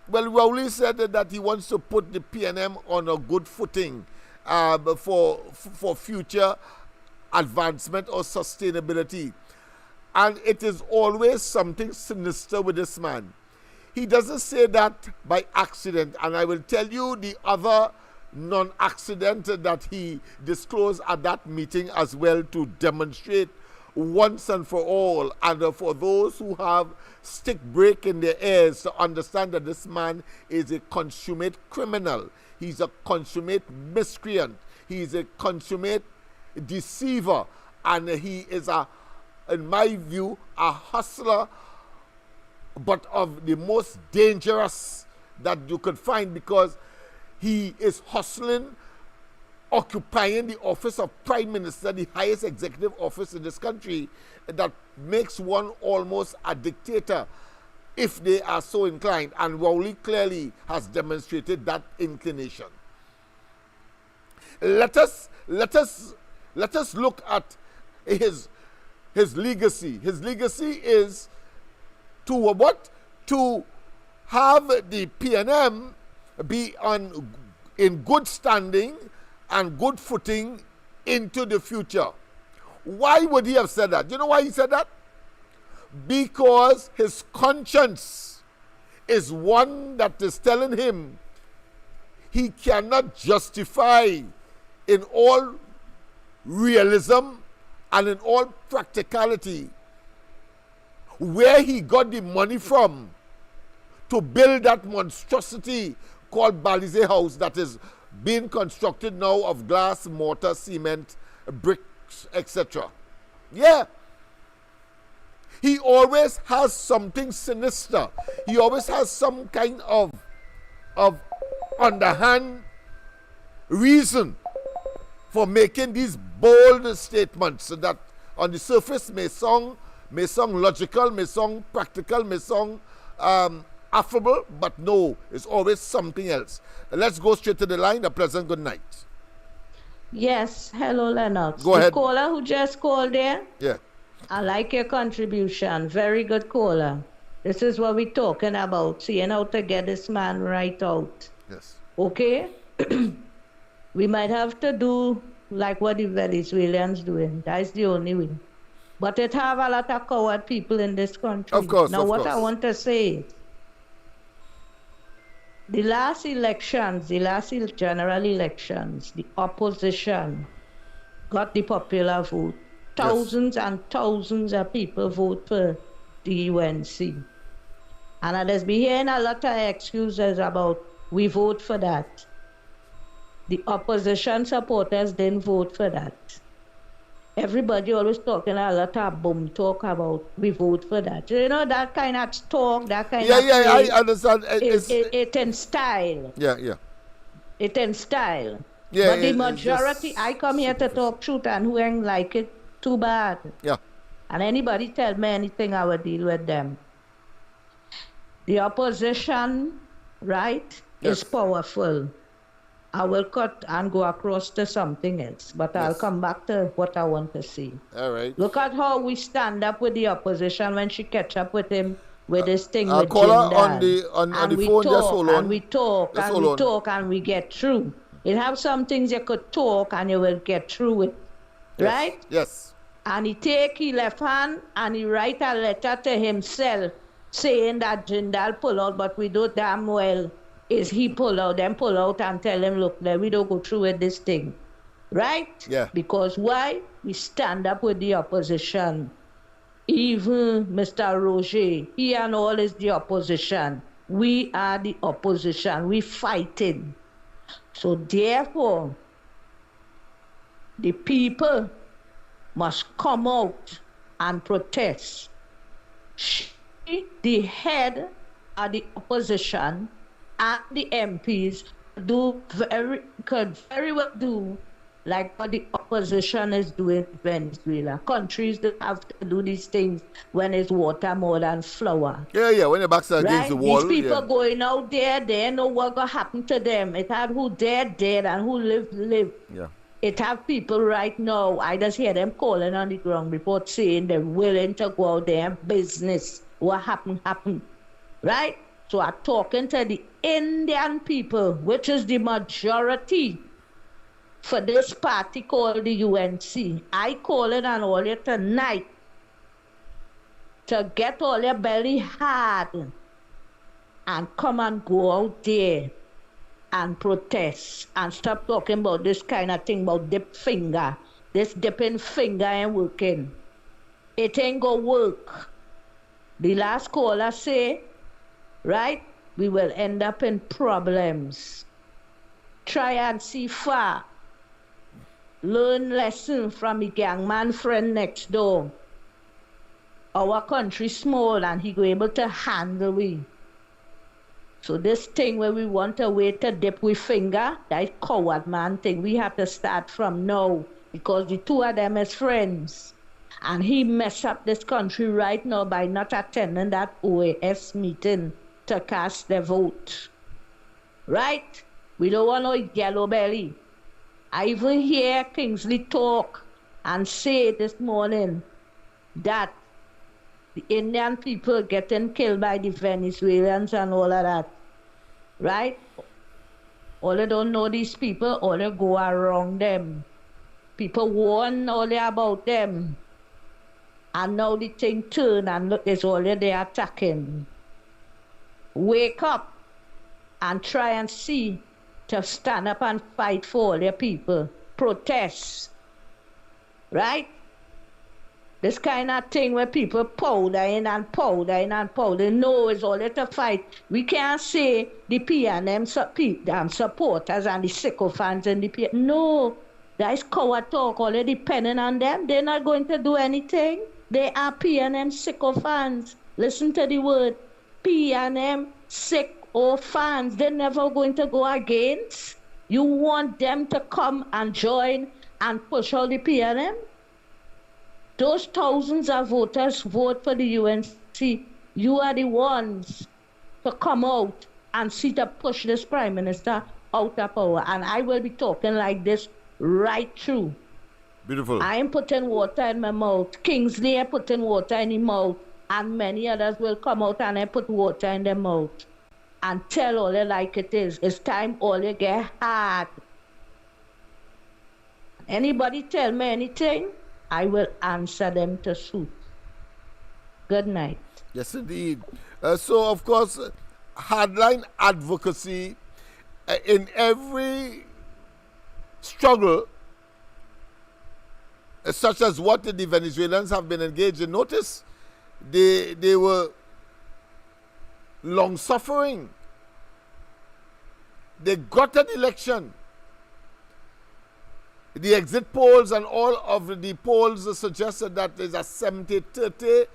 Well, Rowley said that he wants to put the PNM on a good footing for future advancement or sustainability. And it is always something sinister with this man. He doesn't say that by accident. And I will tell you the other non-accident that he disclosed at that meeting as well to demonstrate once and for all, and for those who have stick break in their ears to understand that this man is a consummate criminal. He's a consummate miscreant. He's a consummate deceiver. And he is in my view, a hustler, but of the most dangerous that you could find because he is hustling, occupying the office of Prime Minister, the highest executive office in this country, that makes one almost a dictator if they are so inclined. And Rowley clearly has demonstrated that inclination. Let us look at his legacy. His legacy is to what? To have the PNM be in good standing and good footing into the future. Why would he have said that? You know why he said that? Because his conscience is one that is telling him he cannot justify in all realism and in all practicality where he got the money from to build that monstrosity called Balize House that is being constructed now of glass, mortar, cement, bricks, etc. Yeah. He always has something sinister. He always has some kind of underhand reason for making these bold statements that on the surface may sound logical, may sound practical, may sound affable, but no, it's always something else. Let's go straight to the line. A pleasant good night. Yes, hello Lennox. Go ahead. The caller who just called there? Yeah. I like your contribution. Very good caller. This is what we're talking about, seeing how to get this man right out. Yes. Okay? We might have to do like what the Venezuelans doing. That's the only way. But it have a lot of coward people in this country. Of course, now, what I want to say, the last elections, the last general elections, the opposition got the popular vote. Thousands and thousands of people vote for the UNC. And I just be hearing a lot of excuses about we vote for that. The opposition supporters didn't vote for that. Everybody always talking a lot of boom talk about we vote for that. You know, that kind of talk, that kind of Yeah, I understand. It in style. Yeah. It in style. Yeah, but the majority, I come here to talk truth, and who ain't like it, too bad. Yeah. And anybody tell me anything, I will deal with them. The opposition, right, is powerful. I will cut and go across to something else, but I'll come back to what I want to see. All right. Look at how we stand up with the opposition when she catch up with him with this thing with call her on and the phone, just hold on. And we talk, and we talk, and we get through. It have some things you could talk and you will get through it, right? Yes. And he take his left hand and he write a letter to himself saying that Jindal pull out, but we do damn well is he pull out, then pull out and tell him, look, we don't go through with this thing. Right? Yeah. Because why? We stand up with the opposition. Even Mr. Roger, he and all is the opposition. We are the opposition. We fighting. So therefore, the people must come out and protest. She, the head of the opposition, and the MPs could very well do like what the opposition is doing in Venezuela. Countries that have to do these things when it's water more than flour. Yeah, when your backs are against the wall. These people going out there, they know what gonna happen to them. It had who dead and who live. Yeah. It have people right now, I just hear them calling on the ground report saying they're willing to go out there and business. What happened. Right? So I'm talking to the Indian people, which is the majority for this party called the UNC. I call it on all you tonight to get all your belly hard and come and go out there and protest and stop talking about this kind of thing about dip finger. This dipping finger ain't working. It ain't gonna work. The last caller say, right, we will end up in problems. Try and see far. Learn lesson from the gangman friend next door. Our country small and he go able to handle we. So this thing where we want to wait to dip with finger, that coward man thing, we have to start from now because the two of them is friends. And he mess up this country right now by not attending that OAS meeting to cast their vote. Right? We don't want no yellow belly. I even hear Kingsley talk and say this morning that the Indian people getting killed by the Venezuelans and all of that. Right? All they don't know these people, all they go around them. People warn all they about them. And now the thing turn and look, it's already attacking. Wake up and try and see to stand up and fight for all your people. Protest. Right? This kind of thing where people powdering and powdering. No, it's all to fight. We can't say the PNM supporters and the sycophants and the PNM. No, that is coward talk. Already depending on them. They're not going to do anything. They are PNM sycophants. Listen to the word. PNM sycophants. They're never going to go against. You want them to come and join and push all the PNM? Those thousands of voters vote for the UNC. You are the ones to come out and see to push this prime minister out of power. And I will be talking like this right through. Beautiful. I'm putting water in my mouth. Kingsley are putting water in his mouth. And many others will come out and I put water in their mouth. And tell all you like it is. It's time all you get hard. Anybody tell me anything, I will answer them to suit. Good night. Yes, indeed. So, of course, hardline advocacy in every struggle, such as what the Venezuelans have been engaged in. Notice they were long-suffering. They got an election. The exit polls and all of the polls suggested that there's a 70-30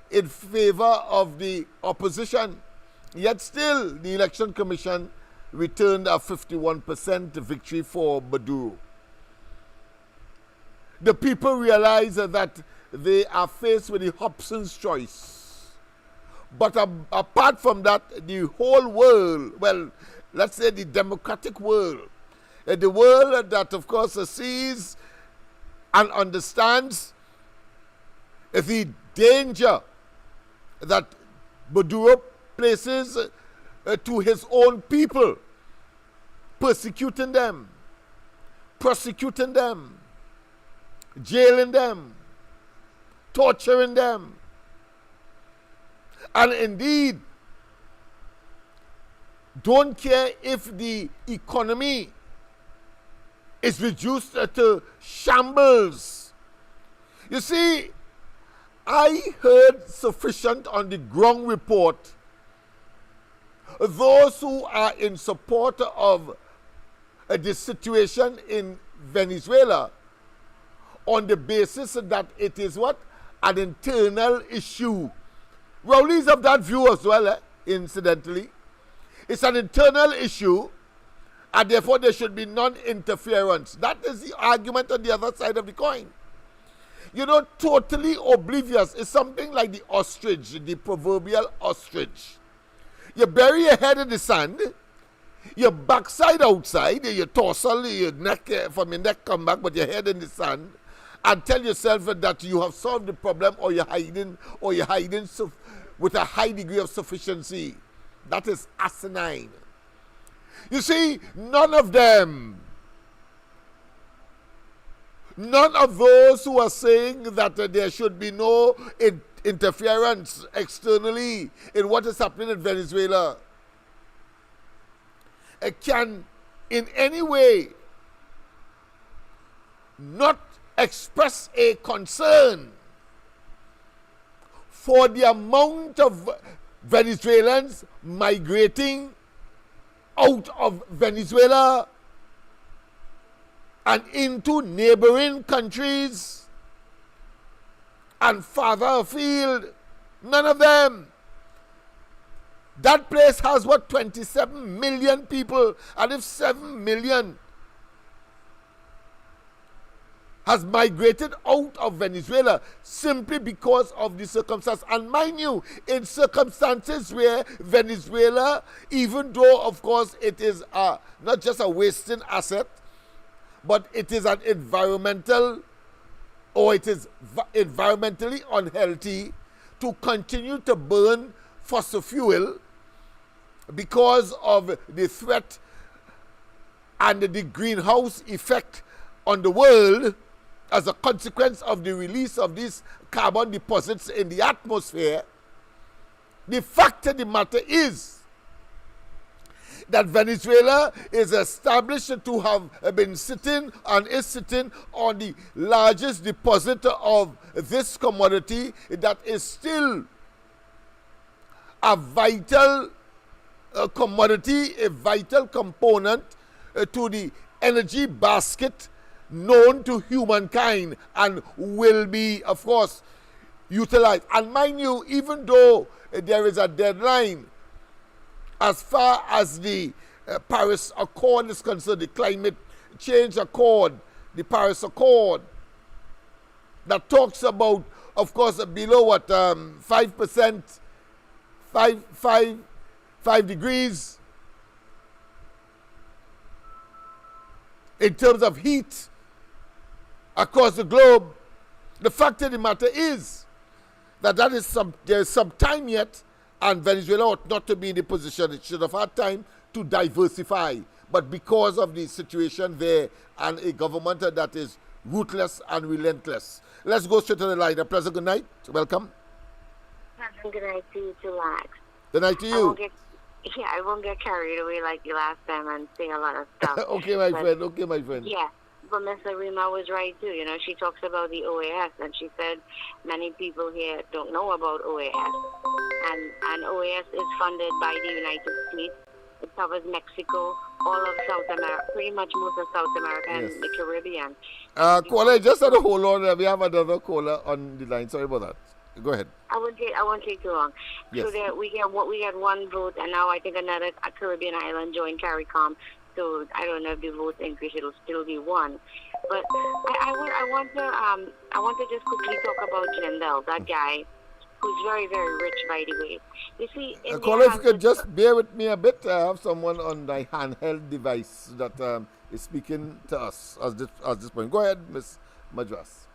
in favor of the opposition. Yet still, the Election Commission returned a 51% victory for Maduro. The people realize that they are faced with the Hobson's choice. But apart from that, the whole world, well, let's say the democratic world, the world that, of course, sees and understands the danger that Maduro places to his own people, persecuting them, prosecuting them, jailing them, torturing them, and indeed don't care if the economy is reduced to shambles. You see, I heard sufficient on the ground report. Those who are in support of the situation in Venezuela on the basis that it is what? An internal issue. Rowley's of that view as well, incidentally. It's an internal issue, and therefore there should be non-interference. That is the argument on the other side of the coin. You know, totally oblivious is something like the ostrich, the proverbial ostrich. You bury your head in the sand, your backside outside, your torso, your neck, from your neck come back, but your head in the sand, and tell yourself that you have solved the problem, or you're hiding with a high degree of sufficiency. That is asinine. You see, none of those who are saying that there should be no interference externally in what is happening in Venezuela can in any way not express a concern for the amount of Venezuelans migrating out of Venezuela and into neighboring countries and farther afield. None of them. That place has what, 27 million people, and if 7 million has migrated out of Venezuela simply because of the circumstance. And mind you, in circumstances where Venezuela, even though of course it is not just a wasting asset, but it is an environmental, or it is environmentally unhealthy to continue to burn fossil fuel because of the threat and the greenhouse effect on the world as a consequence of the release of these carbon deposits in the atmosphere. The fact of the matter is that Venezuela is established to have been sitting and is sitting on the largest deposit of this commodity that is still a vital commodity, a vital component to the energy basket known to humankind and will be, of course, utilized. And mind you, even though there is a deadline as far as the Paris Accord is concerned, the climate change accord, the Paris Accord, that talks about, of course, below what, 5%, 5 degrees in terms of heat across the globe, the fact of the matter is that there's some time yet, and Venezuela ought not to be in the position. It should have had time to diversify. But because of the situation there and a government that is ruthless and relentless. Let's go straight to the line. A pleasant good night. Welcome. Good night to you too, Max. Good night to you. I won't get carried away like you last time and say a lot of stuff. Okay, my friend. Yeah, but Miss Rima was right too. You know, she talks about the OAS, and she said many people here don't know about OAS. And OAS is funded by the United States. It covers Mexico, all of South America, pretty much most of South America and the Caribbean. Caller, just on the hold on. We have another caller on the line. Sorry about that. Go ahead. I won't take too long. Yes. So there, we get one vote, and now I think another Caribbean island joined CARICOM. So I don't know if the votes increase; it'll still be one. But I want to just quickly talk about Jindal, that guy who's very, very rich, by the way. You see, caller, if you could just bear with me a bit, I have someone on the handheld device that is speaking to us at this point. Go ahead, Miss Madras.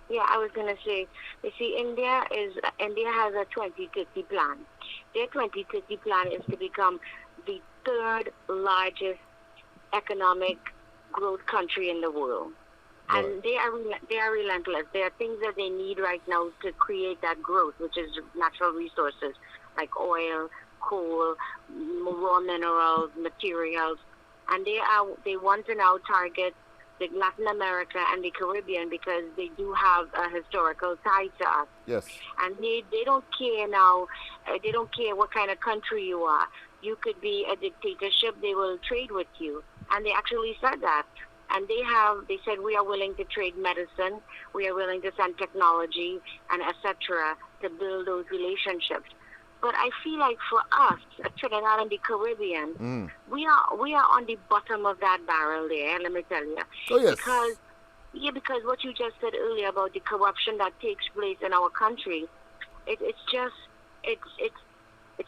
Yeah, I was going to say, you see, India has a 2030 plan. Their 2030 plan is to become the third largest economic growth country in the world. Right. And they are relentless. There are things that they need right now to create that growth, which is natural resources like oil, coal, raw minerals, materials. And they want to now target the Latin America and the Caribbean because they do have a historical tie to us. Yes. And they don't care now. They don't care what kind of country you are. You could be a dictatorship. They will trade with you. And they actually said that. And they said we are willing to trade medicine. We are willing to send technology and etc. to build those relationships. But I feel like for us, Trinidad and the Caribbean, we are on the bottom of that barrel there, let me tell you. Oh, yes. Because what you just said earlier about the corruption that takes place in our country, it's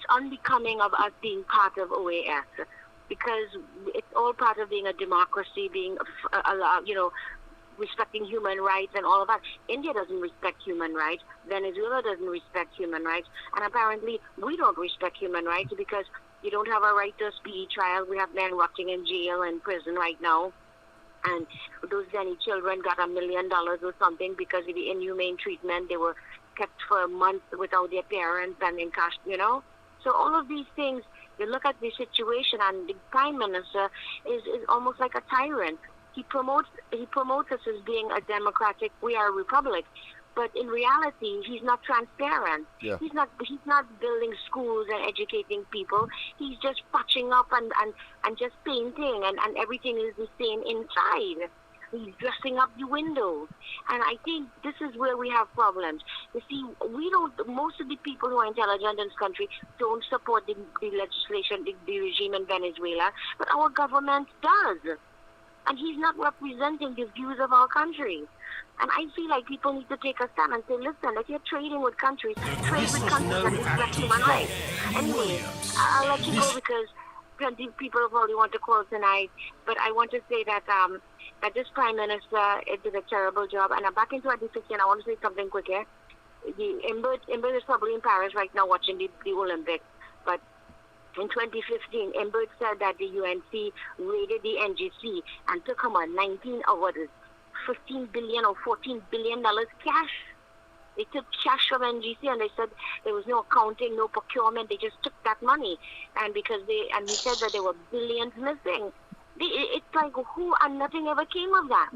unbecoming of us being part of OAS. Because it's all part of being a democracy, being, respecting human rights and all of that. India doesn't respect human rights. Venezuela doesn't respect human rights. And apparently we don't respect human rights because you don't have a right to a speedy trial. We have men rotting in jail and prison right now. And those Denny children got $1 million or something because of the inhumane treatment. They were kept for a month without their parents and in cash, So all of these things, you look at the situation, and the Prime Minister is almost like a tyrant. He promotes us as being a democratic, we are a republic, but in reality, he's not transparent. Yeah. He's not building schools and educating people. He's just patching up and just painting, and everything is the same inside. He's dressing up the windows. And I think this is where we have problems. You see, most of the people who are intelligent in this country don't support the legislation, the regime in Venezuela, but our government does. And he's not representing the views of our country. And I feel like people need to take a stand and say, listen, if you're trading with countries, trade with countries that respect human rights. Anyway, I'll let you go because plenty of people probably want to call tonight. But I want to say that that this Prime Minister did a terrible job. And I'm back in 2015. I want to say something quick here. Imbert is probably in Paris right now watching the Olympics. But in 2015, Imbert said that the UNC raided the NGC and took him $15 billion or $14 billion cash. They took cash from NGC and they said there was no accounting, no procurement. They just took that money, and he said that there were billions missing. It's like who, and nothing ever came of that.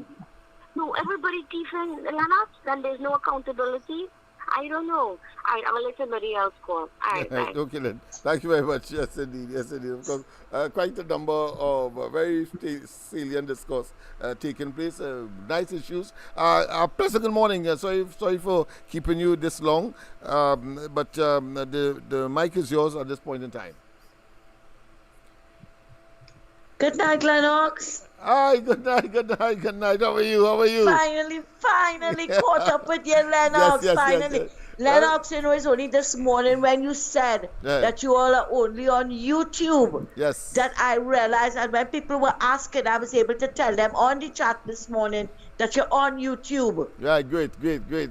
No, everybody thieving LENNOX, and there's no accountability. I don't know. I will let somebody else call. All right, okay, then. Thank you very much. Yes, indeed. Of course, quite a number of very salient discourse taking place. Nice issues. Pleasant good morning. Sorry for keeping you this long, but the mic is yours at this point in time. Good night, LENNOX. Hi, good night. How are you? Finally caught up with you, LENNOX. Yes. Finally. Lennox, you know, it's only this morning when you said that you all are only on YouTube. Yes. That I realized, and when people were asking, I was able to tell them on the chat this morning that you're on YouTube. Right, great.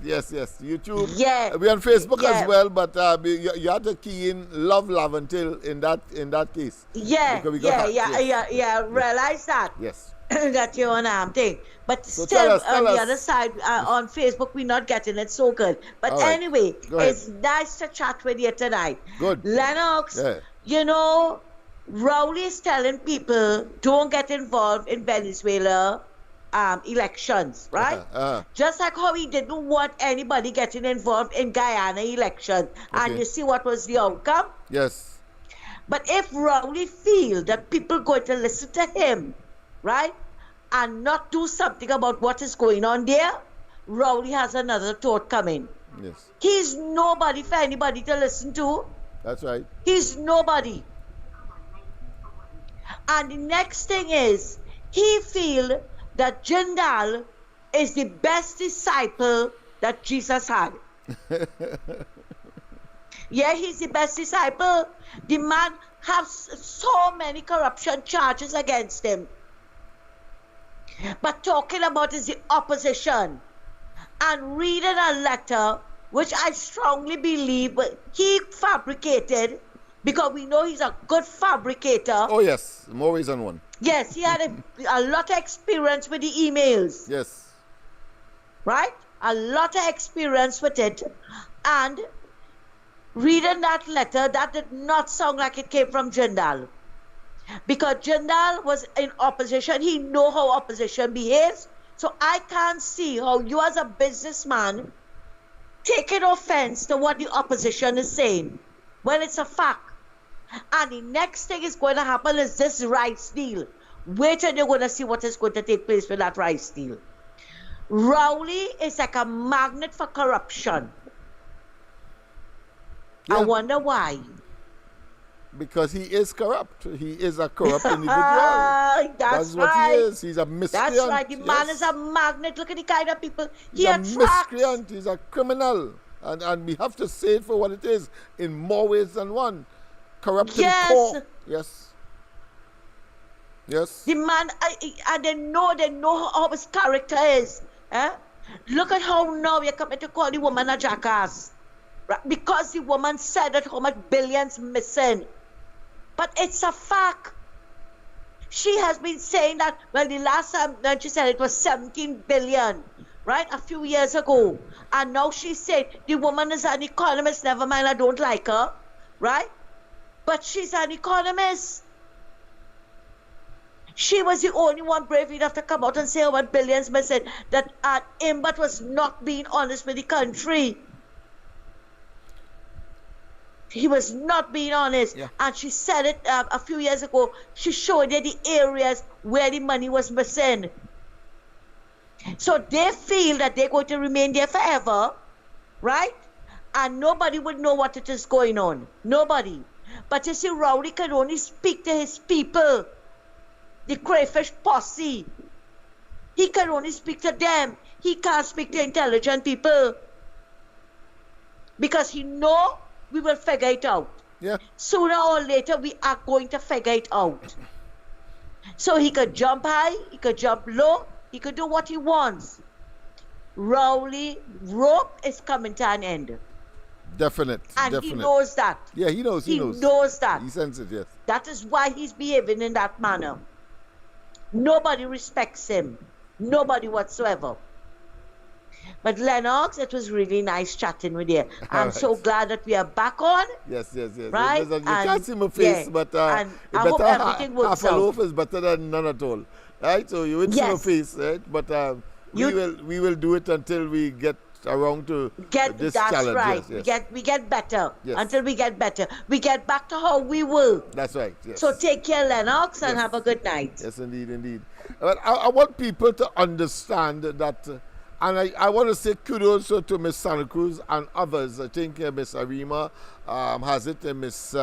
Yes. YouTube. Yeah. We're on Facebook as well, but you have to key in Love Laventil in that case. Yeah. Realize that. Yes. That you're on thing. But So still, tell on us. the other side, on Facebook, we're not getting it so good. But All right. anyway, Go ahead. it's nice to chat with you tonight. Good. Lennox, Yeah. you know, Rowley is telling people don't get involved in Venezuela elections, right? Just like how he didn't want anybody getting involved in Guyana election. And you see what was the outcome? Yes. But if Rowley feel that people going to listen to him, right, and not do something about what is going on there, Rowley has another thought coming. Yes. He's nobody for anybody to listen to. That's right. He's nobody. And the next thing is, he feel that Jindal is the best disciple that Jesus had. Yeah, he's the best disciple. The man has so many corruption charges against him. But talking about is the opposition. And reading a letter, which I strongly believe he fabricated, because we know he's a good fabricator. Oh, yes. More ways than one. Yes, he had a lot of experience with the emails. Yes. Right? A lot of experience with it. And reading that letter, that did not sound like it came from Jindal. Because Jindal was in opposition. He know how opposition behaves. So I can't see how you as a businessman taking offense to what the opposition is saying when it's a fact. And the next thing is going to happen is this rice deal. Wait till you're going to see what is going to take place with that rice deal. Rowley is like a magnet for corruption. Yeah. I wonder why. Because he is corrupt. He is a corrupt individual. That's what right. he is. He's a miscreant. That's right. The man is a magnet. Look at the kind of people he He's a attracts. miscreant. He's a criminal. And we have to say it for what it is in more ways than one. Corrupt to the core. Yes. Yes. The man, and they know how his character is. Look at how now you're coming to call the woman a jackass. Right? Because the woman said that how much billions missing. But it's a fact. She has been saying that, well, the last time that she said it was 17 billion, right? A few years ago. And now she said the woman is an economist, never mind, I don't like her, right? But she's an economist. She was the only one brave enough to come out and say what billions missing. That Imbert was not being honest with the country. He was not being honest. Yeah. And she said it a few years ago. She showed you the areas where the money was missing. So they feel that they're going to remain there forever, right? And nobody would know what it is going on. Nobody. But you see, Rowley can only speak to his people. The crayfish posse. He can only speak to them. He can't speak to intelligent people. Because he knows we will figure it out. Yeah. Sooner or later, we are going to figure it out. So he could jump high, he could jump low, he could do what he wants. Rowley rope is coming to an end. Definite. And he knows that. Yeah, he knows. He knows that. He senses it, yes. That is why he's behaving in that manner. Nobody respects him. Nobody whatsoever. But Lennox, it was really nice chatting with you. I'm so glad that we are back on. Yes. Right? You can't see my face, but and I hope everything works half a loaf is better than none at all. Right? So you won't see my face, right? But we will do it until we get around to this challenge. That's right. Yes. We get better. Yes. Until we get better. We get back to how we were. That's right. Yes. So take care, Lennox, and have a good night. Yes, indeed. But I want people to understand that, and I want to say kudos to Miss Santa Cruz and others. I think Miss Arima has it, and Miss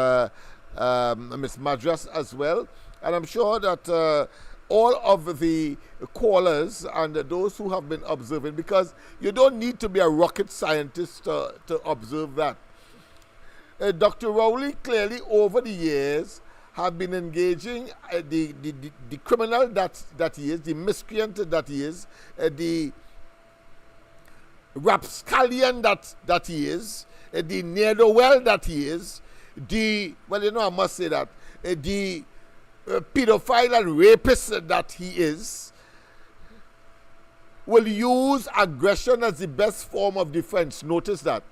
Madras as well. And I'm sure that all of the callers and those who have been observing, because you don't need to be a rocket scientist to observe that. Dr. Rowley clearly over the years have been engaging the criminal that he is, the miscreant that he is, the rapscallion that he is, the ne'er-do-well that he is, I must say that, the pedophile and rapist that he is, will use aggression as the best form of defense. Notice that.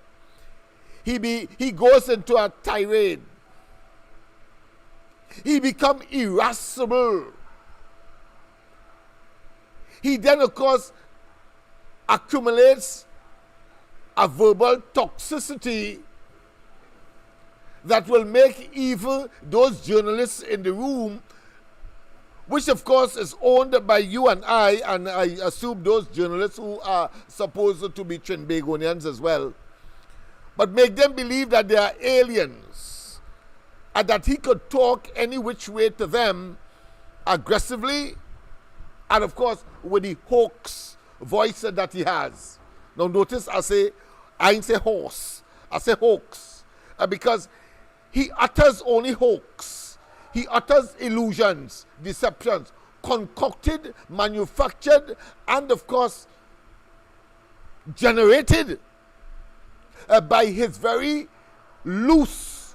He goes into a tirade. He becomes irascible. He then, of course, accumulates a verbal toxicity that will make even those journalists in the room, which of course is owned by you and I assume those journalists who are supposed to be Trinbagonians as well, but make them believe that they are aliens and that he could talk any which way to them aggressively and of course with the hoax voice that he has. Now notice I ain't say horse, I say hoax, because he utters only hoax. He utters illusions, deceptions, concocted, manufactured, and of course generated by his very loose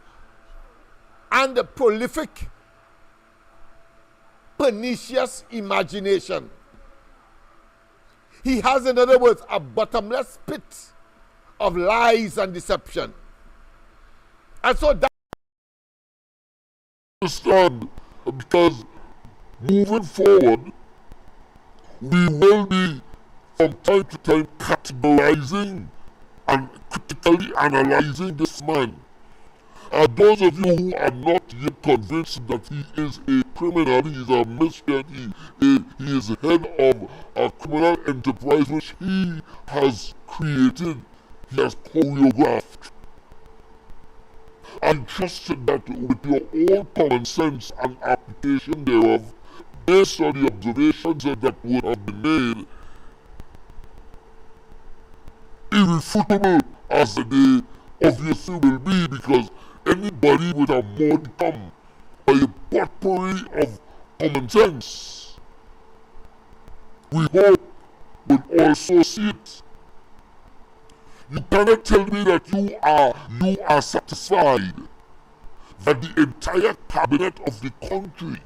and prolific, pernicious imagination. He has, in other words, a bottomless pit of lies and deception. And so that understand, because moving forward, we will be from time to time categorizing and critically analyzing this man. Those of you who are not yet convinced that he is a criminal, he is a miscreant, he is head of a criminal enterprise which he has created, he has choreographed. I trust that with your own common sense and application thereof, based on the observations that would have been made, irrefutable as they obviously will be, because anybody with a modicum or a potpourri of common sense, we hope, will also see it. You cannot tell me that you are satisfied that the entire cabinet of the country,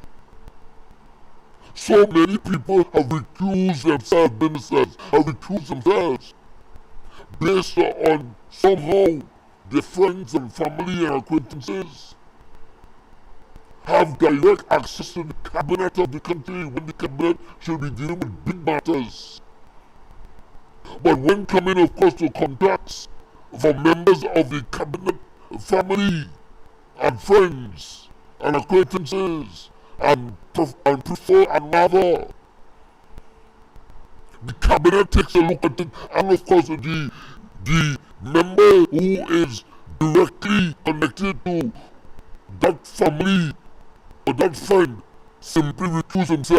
so many people have recused themselves, ministers have recused themselves, based on somehow their friends and family and acquaintances have direct access to the cabinet of the country when the cabinet should be dealing with big matters. But when coming, of course, to contacts for members of the cabinet family and friends and acquaintances and prefer another, the cabinet takes a look at it, and of course the member who is directly connected to that family or that friend simply recuses,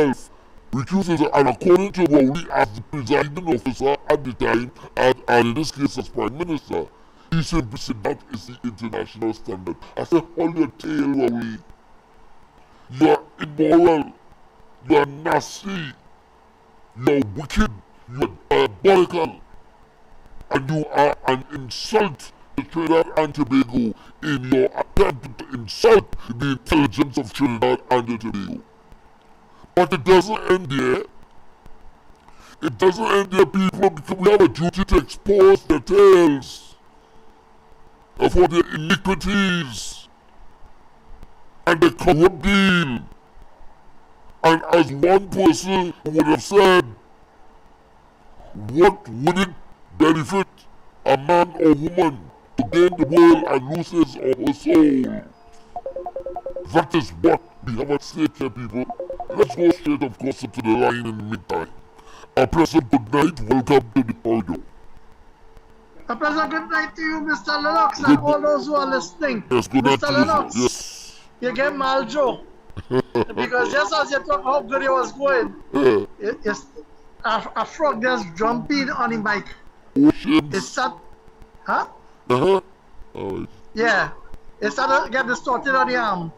and according to Rowley as the presiding officer at the time, and in this case as Prime Minister, he simply said that is the international standard. I said, hold your tail, Rowley. You are immoral, you are nasty, you are wicked, you are diabolical, and you are an insult to Trinidad and Tobago in your attempt to insult the intelligence of Trinidad and Tobago. But it doesn't end there. It doesn't end there, people, because we have a duty to expose the tales of all their iniquities and the corrupt deal. And as one person would have said, what would it benefit a man or woman to gain the world and lose his or her soul? That is what we have at stake here, people. Let's go straight, of course, into the line in the meantime. A pleasant good night. Welcome to the corridor. A pleasant good night to you, Mr. LENNOX, and all those who are listening. Yes, good night Mr. to LENNOX, you. Yes. you get Maljo. Because just as you talk how good it was going, a frog just jumping on the mic. It start, huh? Alright. Yeah. It started to get distorted on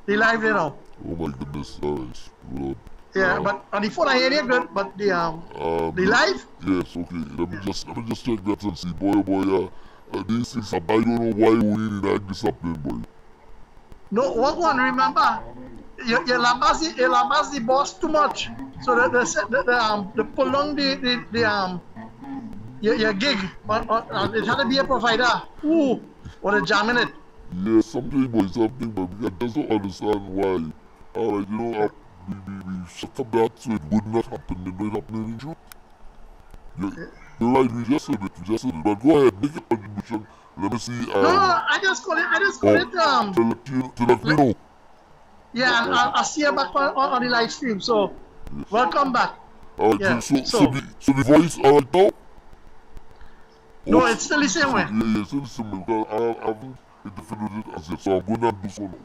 the live, you know. Oh my goodness, alright. Lord. Yeah, but on the phone I hear you good, but the live? Yes, okay. Let me just check that and see. Boy, these things I don't know why we need like this happening, boy. No, what one? Remember, you lambast the boss too much, so that the prolong your gig, and it had to be a provider. Ooh, what a jamming it. Yeah, something, but we just don't understand why. Alright, you know, we shut up that so it would not happen. It might happen in truth. You're right, we just said it. But go ahead, make a contribution. Let me see. No, I just call it. To let me know. Yeah, and I'll see you back on the live stream. So, welcome back. Yeah. So the voice alright now? No, it's still the same way. Yeah, it's still the same way. Because I haven't interfered it as yet, so I'm going to do so now.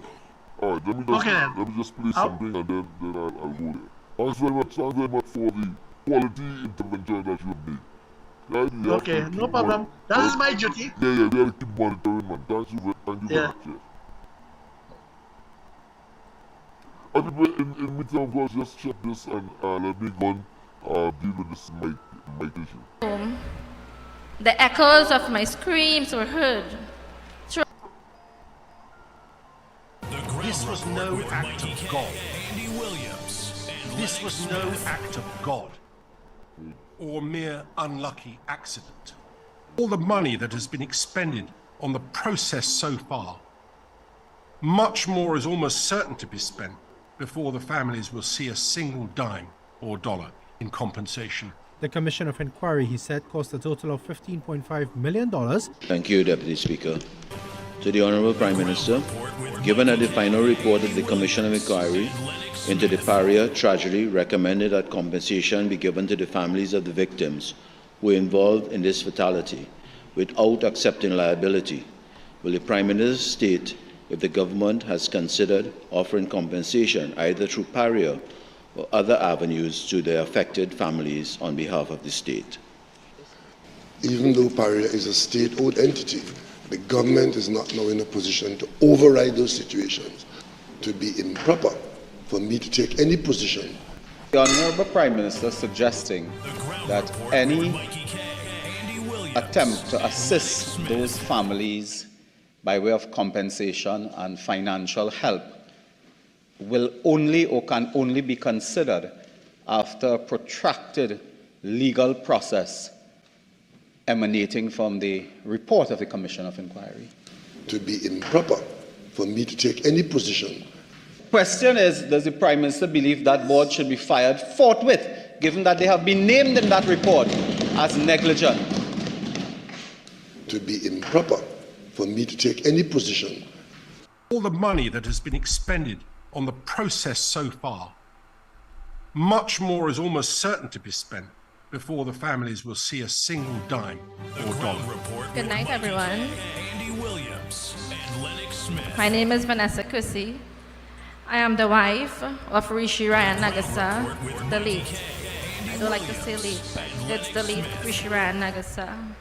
Alright, let me just play something and then I'll go there. Thanks very much for the quality intervention that you have made. Right? Okay, no problem. That is my duty. Yeah, we have to keep monitoring, man. Thank you very much. Yes. In meantime, of course, just check this and let me go and deal with this mic issue. The echoes of my screams were heard. This was no act of God. This was no act of God or mere unlucky accident. All the money that has been expended on the process so far, much more is almost certain to be spent before the families will see a single dime or dollar in compensation. The Commission of Inquiry, he said, cost a total of $15.5 million. Thank you, Deputy Speaker. To the Honourable Prime Minister, given that the final report of the Commission of Inquiry into the Paria tragedy recommended that compensation be given to the families of the victims who were involved in this fatality without accepting liability, will the Prime Minister state if the government has considered offering compensation either through Paria or other avenues to the affected families on behalf of the state? Even though Paria is a state-owned entity, the government is not now in a position to override those situations. To be improper for me to take any position. The Honourable Prime Minister suggesting that any attempt to assist those families by way of compensation and financial help will only or can only be considered after a protracted legal process emanating from the report of the Commission of Inquiry. To be improper for me to take any position. Question is, does the Prime Minister believe that board should be fired forthwith, given that they have been named in that report as negligent? To be improper for me to take any position. All the money that has been expended on the process so far, much more is almost certain to be spent before the families will see a single dime or dollar. Good night, everyone. My name is Vanessa Kusi. I am the wife of Rishi Ryan Nagasa, the late. I don't like to say late. It's the late Rishi Ryan Nagasa.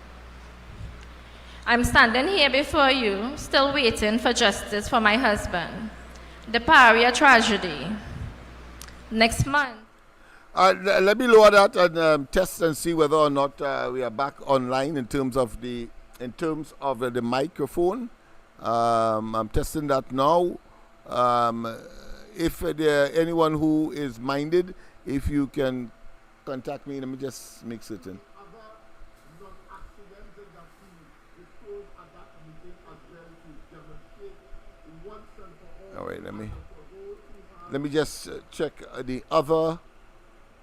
I'm standing here before you, still waiting for justice for my husband. The Paria tragedy. Next month. Let me lower that and test and see whether or not we are back online in terms of the microphone. I'm testing that now. If there anyone who is minded, if you can contact me, let me just make certain. All right, let me just check the other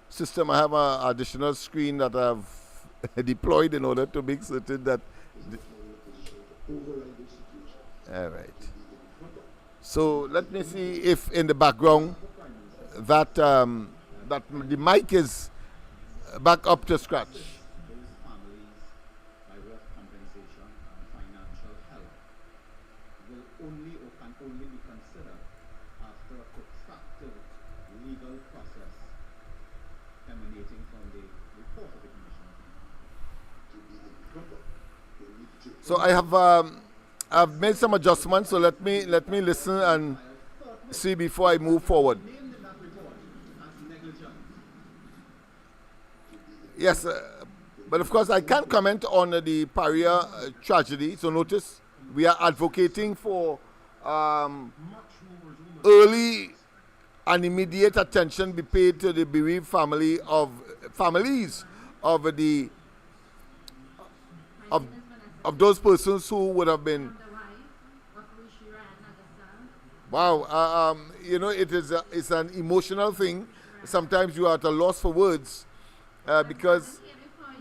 system. I have an additional screen that I've deployed in order to make certain that. All right. So let me see if in the background that that the mic is back up to scratch. So I've made some adjustments. So let me listen and see before I move forward. Yes, but of course I can't comment on the Paria tragedy. So notice we are advocating for early and immediate attention be paid to the bereaved families of those persons who would have been. Wow, it's an emotional thing. Sometimes you are at a loss for words because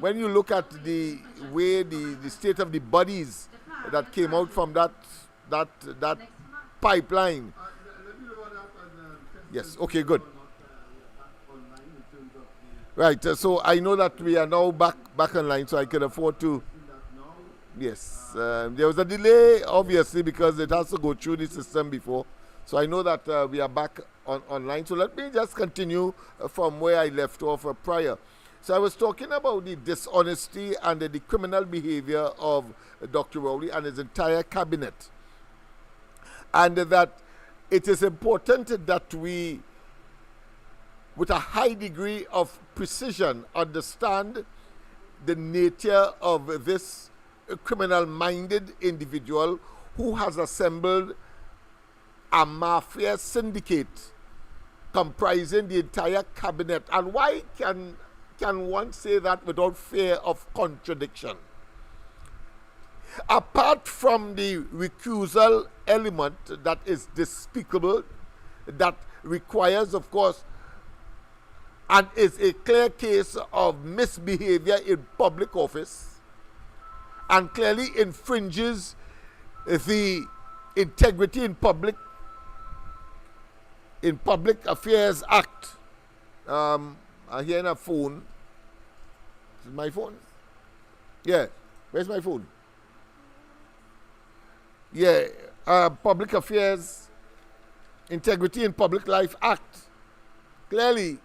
when you look at the way the state of the bodies that came out from that pipeline. Yes, okay, good. Right, so I know that we are now back online, so I can afford to. Yes, there was a delay, obviously, because it has to go through the system before. So I know that we are back online. So let me just continue from where I left off prior. So I was talking about the dishonesty and the criminal behavior of Dr. Rowley and his entire cabinet. And that it is important that we, with a high degree of precision, understand the nature of this criminal-minded individual who has assembled a mafia syndicate comprising the entire cabinet. And why can one say that without fear of contradiction? Apart from the recusal element that is despicable, that requires, of course, and is a clear case of misbehavior in public office, and clearly infringes the Integrity in Public Affairs Act. I'm hearing a phone. Is it my phone? Yeah. Where's my phone? Yeah. Public Affairs, Integrity in Public Life Act. Clearly.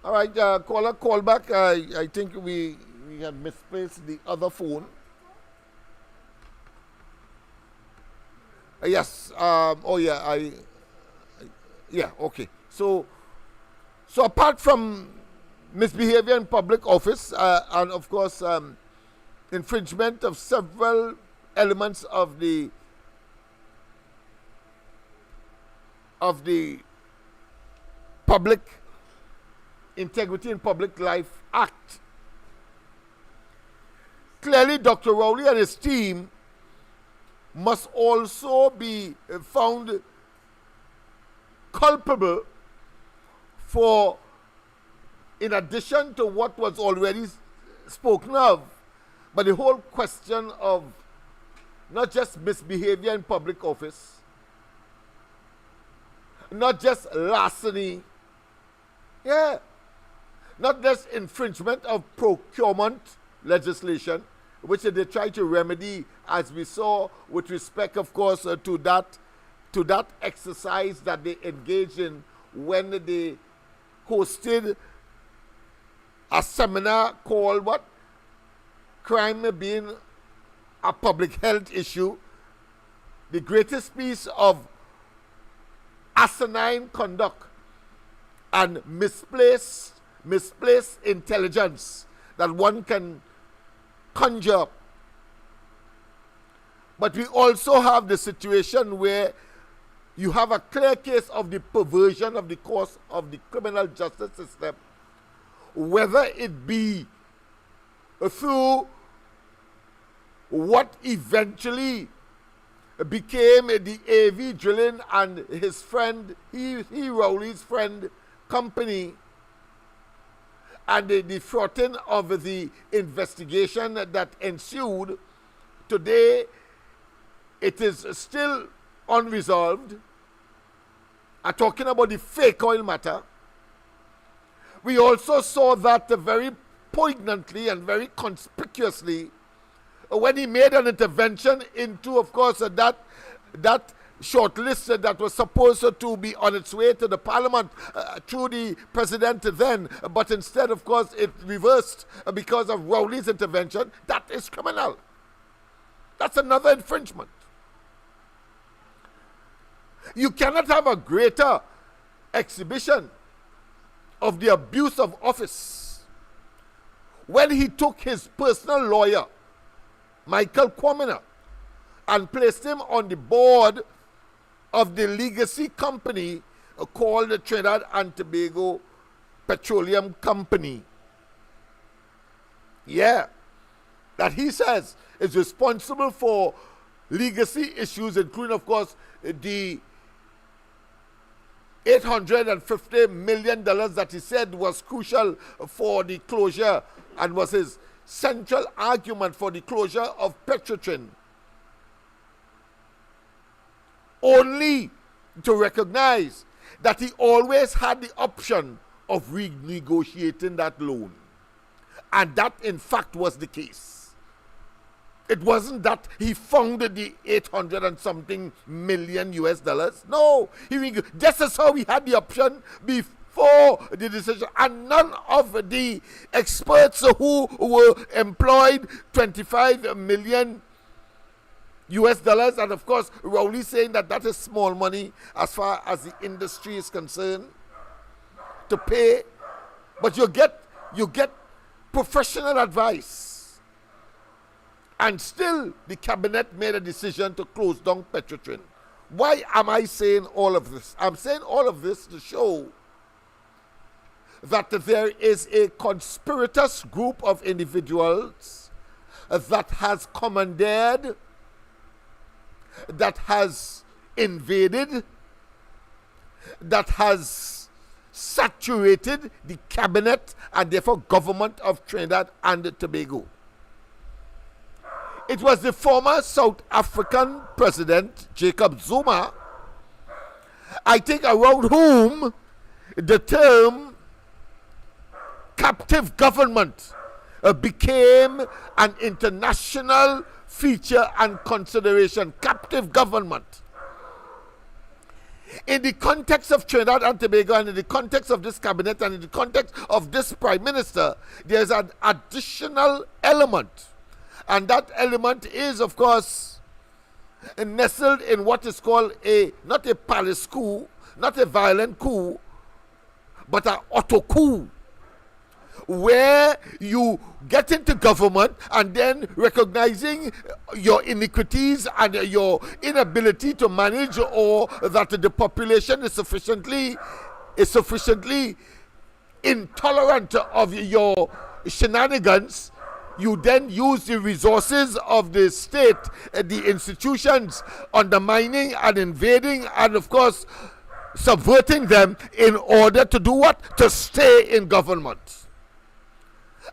All right, caller, call back. I think we had misplaced the other phone. Yes. Yeah. Okay. So apart from misbehavior in public office and of course infringement of several elements of the Public Integrity in Public Life Act, clearly Dr. Rowley and his team must also be found culpable for, in addition to what was already spoken of, but the whole question of not just misbehavior in public office, not just larceny, not just infringement of procurement legislation, which they try to remedy, as we saw with respect, of course, to that exercise that they engaged in when they hosted a seminar called what? Crime being a public health issue. The greatest piece of asinine conduct and misplaced intelligence that one can conjure up. But we also have the situation where you have a clear case of the perversion of the course of the criminal justice system, whether it be through what eventually became the AV Drilling and his friend, Rowley's friend company, and the defraughting of the investigation that ensued. Today, it is still unresolved. I'm talking about the fake oil matter. We also saw that very poignantly and very conspicuously when he made an intervention into, of course, that shortlisted that was supposed to be on its way to the parliament through the president then, but instead, of course, it reversed because of Rowley's intervention. That is criminal. That's another infringement. You cannot have a greater exhibition of the abuse of office when he took his personal lawyer, Michael Kwamina, and placed him on the board of the legacy company called the Trinidad and Tobago Petroleum Company. Yeah, that he says is responsible for legacy issues, including, of course, the $850 million that he said was crucial for the closure and was his central argument for the closure of Petrotrin. Only to recognize that he always had the option of renegotiating that loan. And that, in fact, was the case. It wasn't that he founded the 800 and something million US dollars. No, this is how he had the option before the decision. And none of the experts who were employed 25 million US dollars, and of course Rowley saying that that is small money as far as the industry is concerned to pay, but you get professional advice, and still the cabinet made a decision to close down Petrotrin. Why am I saying all of this? I'm saying all of this to show that there is a conspiratous group of individuals that has commandeered, that has invaded, that has saturated the cabinet and therefore government of Trinidad and Tobago. It was the former South African president, Jacob Zuma, I think, around whom the term captive government became an international feature and consideration. Captive government. In the context of Trinidad and Tobago, and in the context of this cabinet, and in the context of this prime minister, there's an additional element. And that element is, of course, nestled in what is called not a palace coup, not a violent coup, but an auto coup, where you get into government and then recognizing your iniquities and your inability to manage, or that the population is sufficiently intolerant of your shenanigans, you then use the resources of the state, the institutions, undermining and invading and, of course, subverting them in order to do what? To stay in government.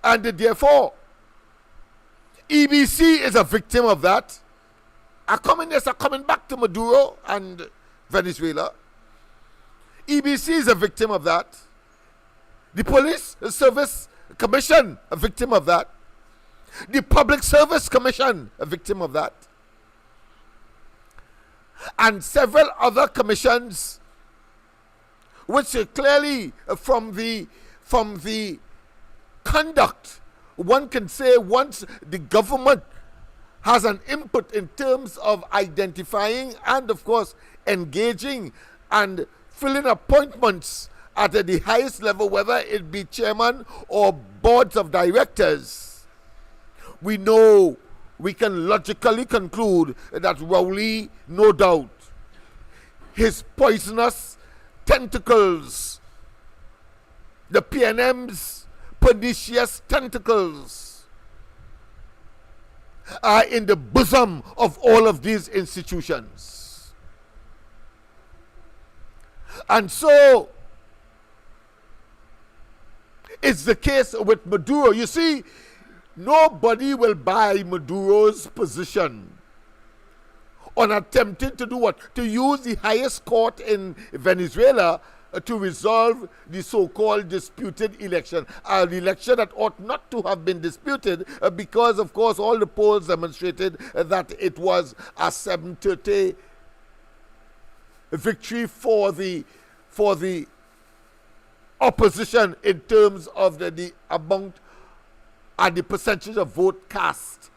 And therefore, EBC is a victim of that. Our communists are coming back to Maduro and Venezuela. EBC is a victim of that. The Police Service Commission, a victim of that. The Public Service Commission, a victim of that. And several other commissions, which clearly from the conduct, one can say, once the government has an input in terms of identifying and, of course, engaging and filling appointments at the highest level, whether it be chairman or boards of directors, we know, we can logically conclude that Rowley, no doubt, his poisonous tentacles, the PNM's pernicious tentacles, are in the bosom of all of these institutions. And so it's the case with Maduro. You see, nobody will buy Maduro's position on attempting to do what? To use the highest court in Venezuela to resolve the so-called disputed election. An election that ought not to have been disputed because, of course, all the polls demonstrated that it was a 730 victory for the opposition in terms of the amount and the percentage of vote cast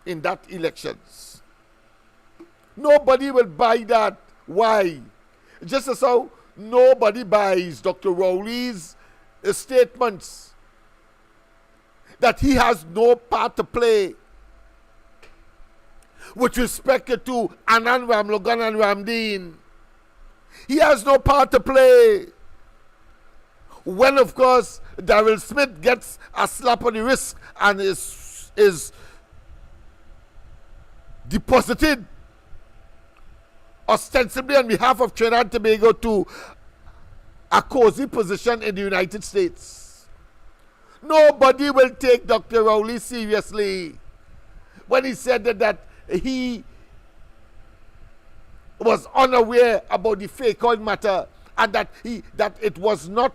in that elections. Nobody will buy that. Why? Just as how nobody buys Dr. Rowley's statements that he has no part to play with respect to Anand Ramlogan and Ramdeen. He has no part to play. When, of course, Daryl Smith gets a slap on the wrist and is deposited ostensibly on behalf of Trinidad and Tobago to a cozy position in the United States. Nobody will take Dr. Rowley seriously when he said that he was unaware about the fake oil matter and that it was not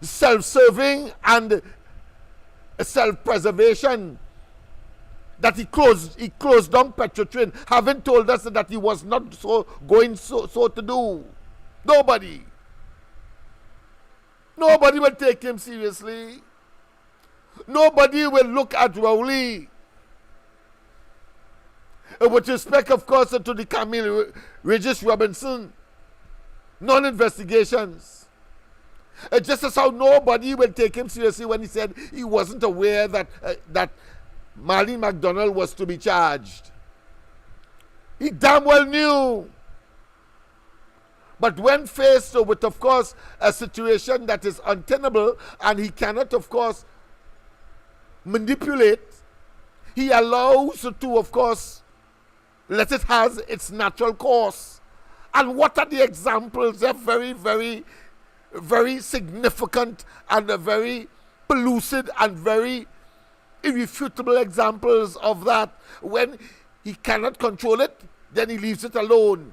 self-serving and self-preservation, that he closed down Petrotrin, having told us that he was not going to do. Nobody will take him seriously. Nobody will look at Rowley with respect, of course, to the Camille Regis Robinson non-investigations. Just as how nobody will take him seriously when he said he wasn't aware that Marlene MacDonald was to be charged. He damn well knew. But when faced with, of course, a situation that is untenable and he cannot, of course, manipulate, he allows to, of course, let it have its natural course. And what are the examples? They're very, very, very significant and very pellucid and very irrefutable examples of that. When he cannot control it, then he leaves it alone.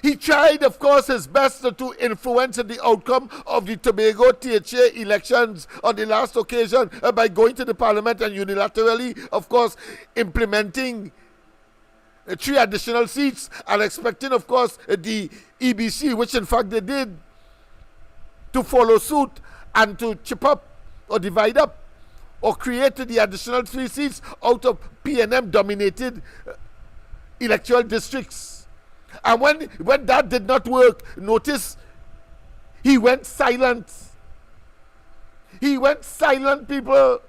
He tried, of course, his best to influence the outcome of the Tobago THA elections on the last occasion by going to the parliament and unilaterally, of course, implementing 3 additional seats and expecting, of course, the EBC, which in fact they did, to follow suit and to chip up or divide up or create the additional 3 seats out of PNM dominated electoral districts. And when that did not work, notice he went silent. He went silent, people.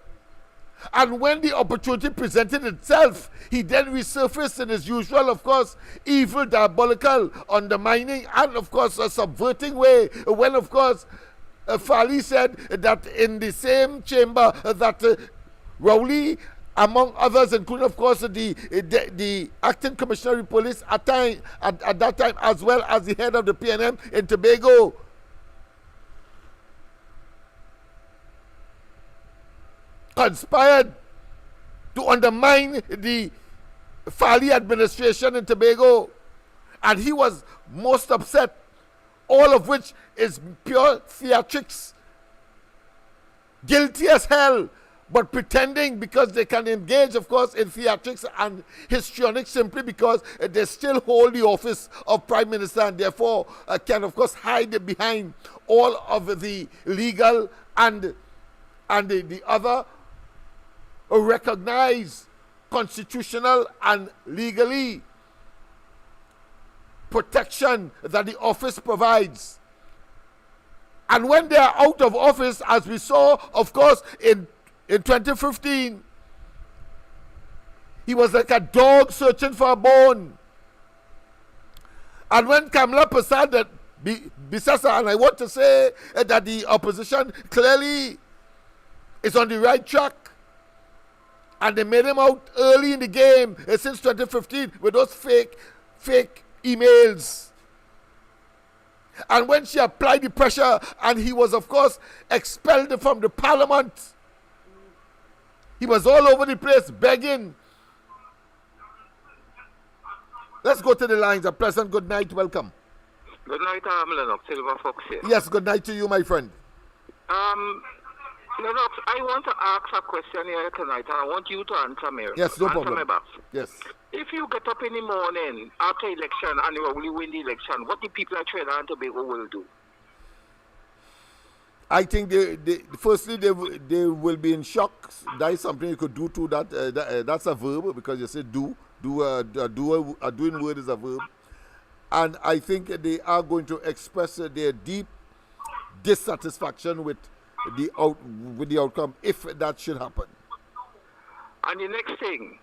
And when the opportunity presented itself, he then resurfaced in his usual, of course, evil, diabolical, undermining, and of course, a subverting way. When, of course, Fali said that in the same chamber that Rowley, among others, including, of course, the acting commissioner of police at that time, as well as the head of the PNM in Tobago, conspired to undermine the Fali administration in Tobago. And he was most upset, all of which is pure theatrics. Guilty as hell, but pretending because they can engage, of course, in theatrics and histrionics simply because they still hold the office of Prime Minister and therefore can, of course, hide behind all of the legal and the other recognized constitutional and legally protection that the office provides. And when they are out of office, as we saw, of course, in 2015, he was like a dog searching for a bone. And when Kamla Prasad Bisasa, and I want to say that the opposition clearly is on the right track, and they made him out early in the game since 2015 with those fake emails. And when she applied the pressure and he was, of course, expelled from the parliament, he was all over the place begging. Let's go to the lines. A pleasant good night. Welcome. Good night, Lennox, Silver Fox here. Yes, good night to you, my friend. Lennox, I want to ask a question here tonight, and I want you to answer me. Yes, no answer problem. Me back. Yes. If you get up in the morning after election and you only win the election, what the people of Trinidad and Tobago will do? I think firstly they will be in shock. That is something you could do to that. That's a verb because you say do. A doing word is a verb. And I think they are going to express their deep dissatisfaction with the outcome if that should happen. And the next thing,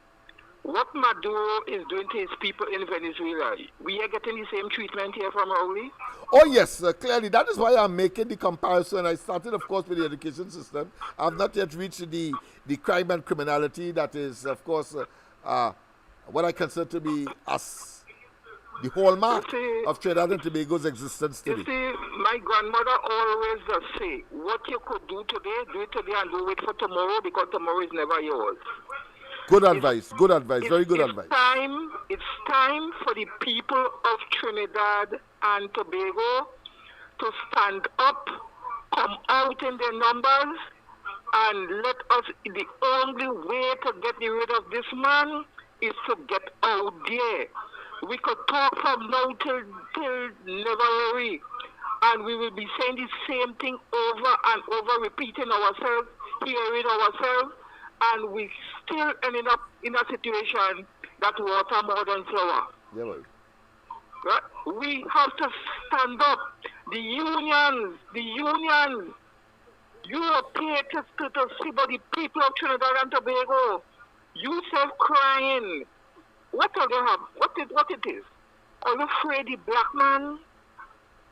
what Maduro is doing to his people in Venezuela, we are getting the same treatment here from Rowley? Oh yes, clearly. That is why I'm making the comparison. I started, of course, with the education system. I've not yet reached the crime and criminality that is, of course, what I consider to be the hallmark of Trinidad and Tobago's existence today. You see, my grandmother always does say, what you could do today, do it today and do it for tomorrow because tomorrow is never yours. Good advice, very good advice. It's time for the people of Trinidad and Tobago to stand up, come out in their numbers, and let us, the only way to get rid of this man is to get out there. We could talk from now till never, and we will be saying the same thing over and over, repeating ourselves, hearing ourselves, and we still ending up in a situation that water more than flour. Yeah, well. Right? We have to stand up. The unions, you are paid to see about the people of Trinidad and Tobago. You self crying. What do they have? What it is? Are you afraid the black man?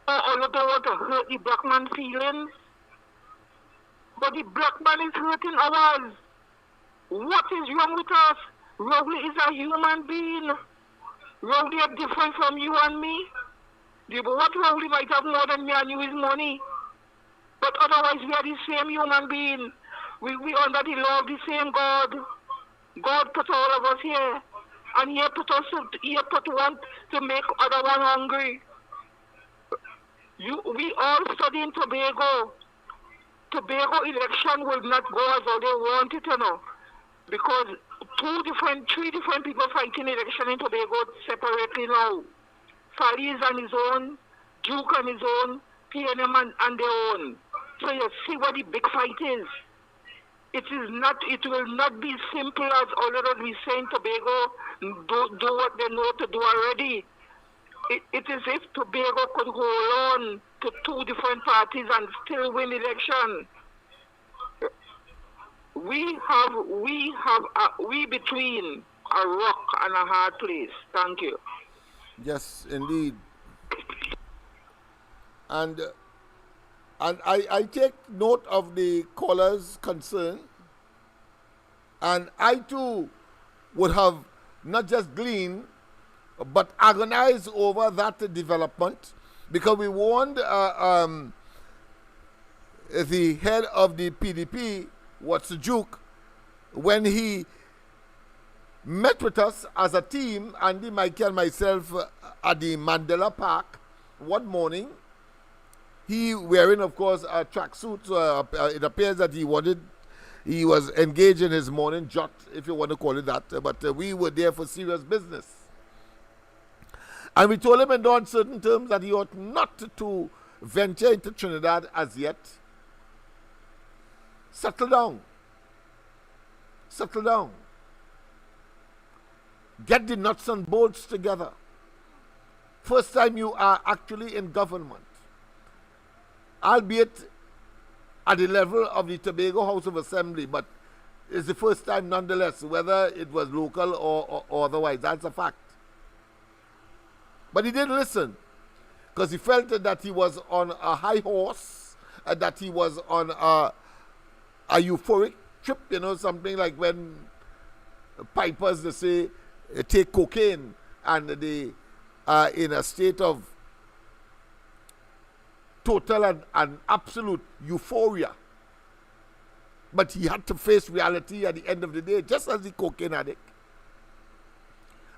Or you don't want to hurt the black man's feelings? But the black man is hurting ours. What is wrong with us? Rowley is a human being. Rowley is different from you and me. What Rowley might have more than me and you is money. But otherwise we are the same human being. We under the law of the same God. God put all of us here. And he put one to make other one hungry. We all study in Tobago. Tobago election will not go as all they want it, you know. Because three different people fighting election in Tobago separately now. Fali is on his own, Duke on his own, PNM on their own. So you see what the big fight is. It will not be simple as all of us we say in Tobago, do what they know to do already. It is if Tobago could hold on to two different parties and still win election. We between a rock and a hard place. Thank you. Yes, indeed. And I take note of the caller's concern, and I too would have not just gleaned but agonized over that development, because we warned the head of the PDP, Duke, when he met with us as a team, Andy, Michael, and myself, at the Mandela Park one morning. He wearing, of course, a tracksuit. It appears that he was engaged in his morning jot, if you want to call it that. But we were there for serious business. And we told him in no uncertain terms that he ought not to venture into Trinidad as yet. Settle down. Settle down. Get the nuts and bolts together. First time you are actually in government. Albeit at the level of the Tobago House of Assembly, but it's the first time nonetheless, whether it was local or otherwise. That's a fact. But he didn't listen, because he felt that he was on a high horse, that he was on a euphoric trip, you know, something like when pipers, they say, take cocaine, and they are in a state of total and absolute euphoria. But he had to face reality at the end of the day, just as the cocaine addict.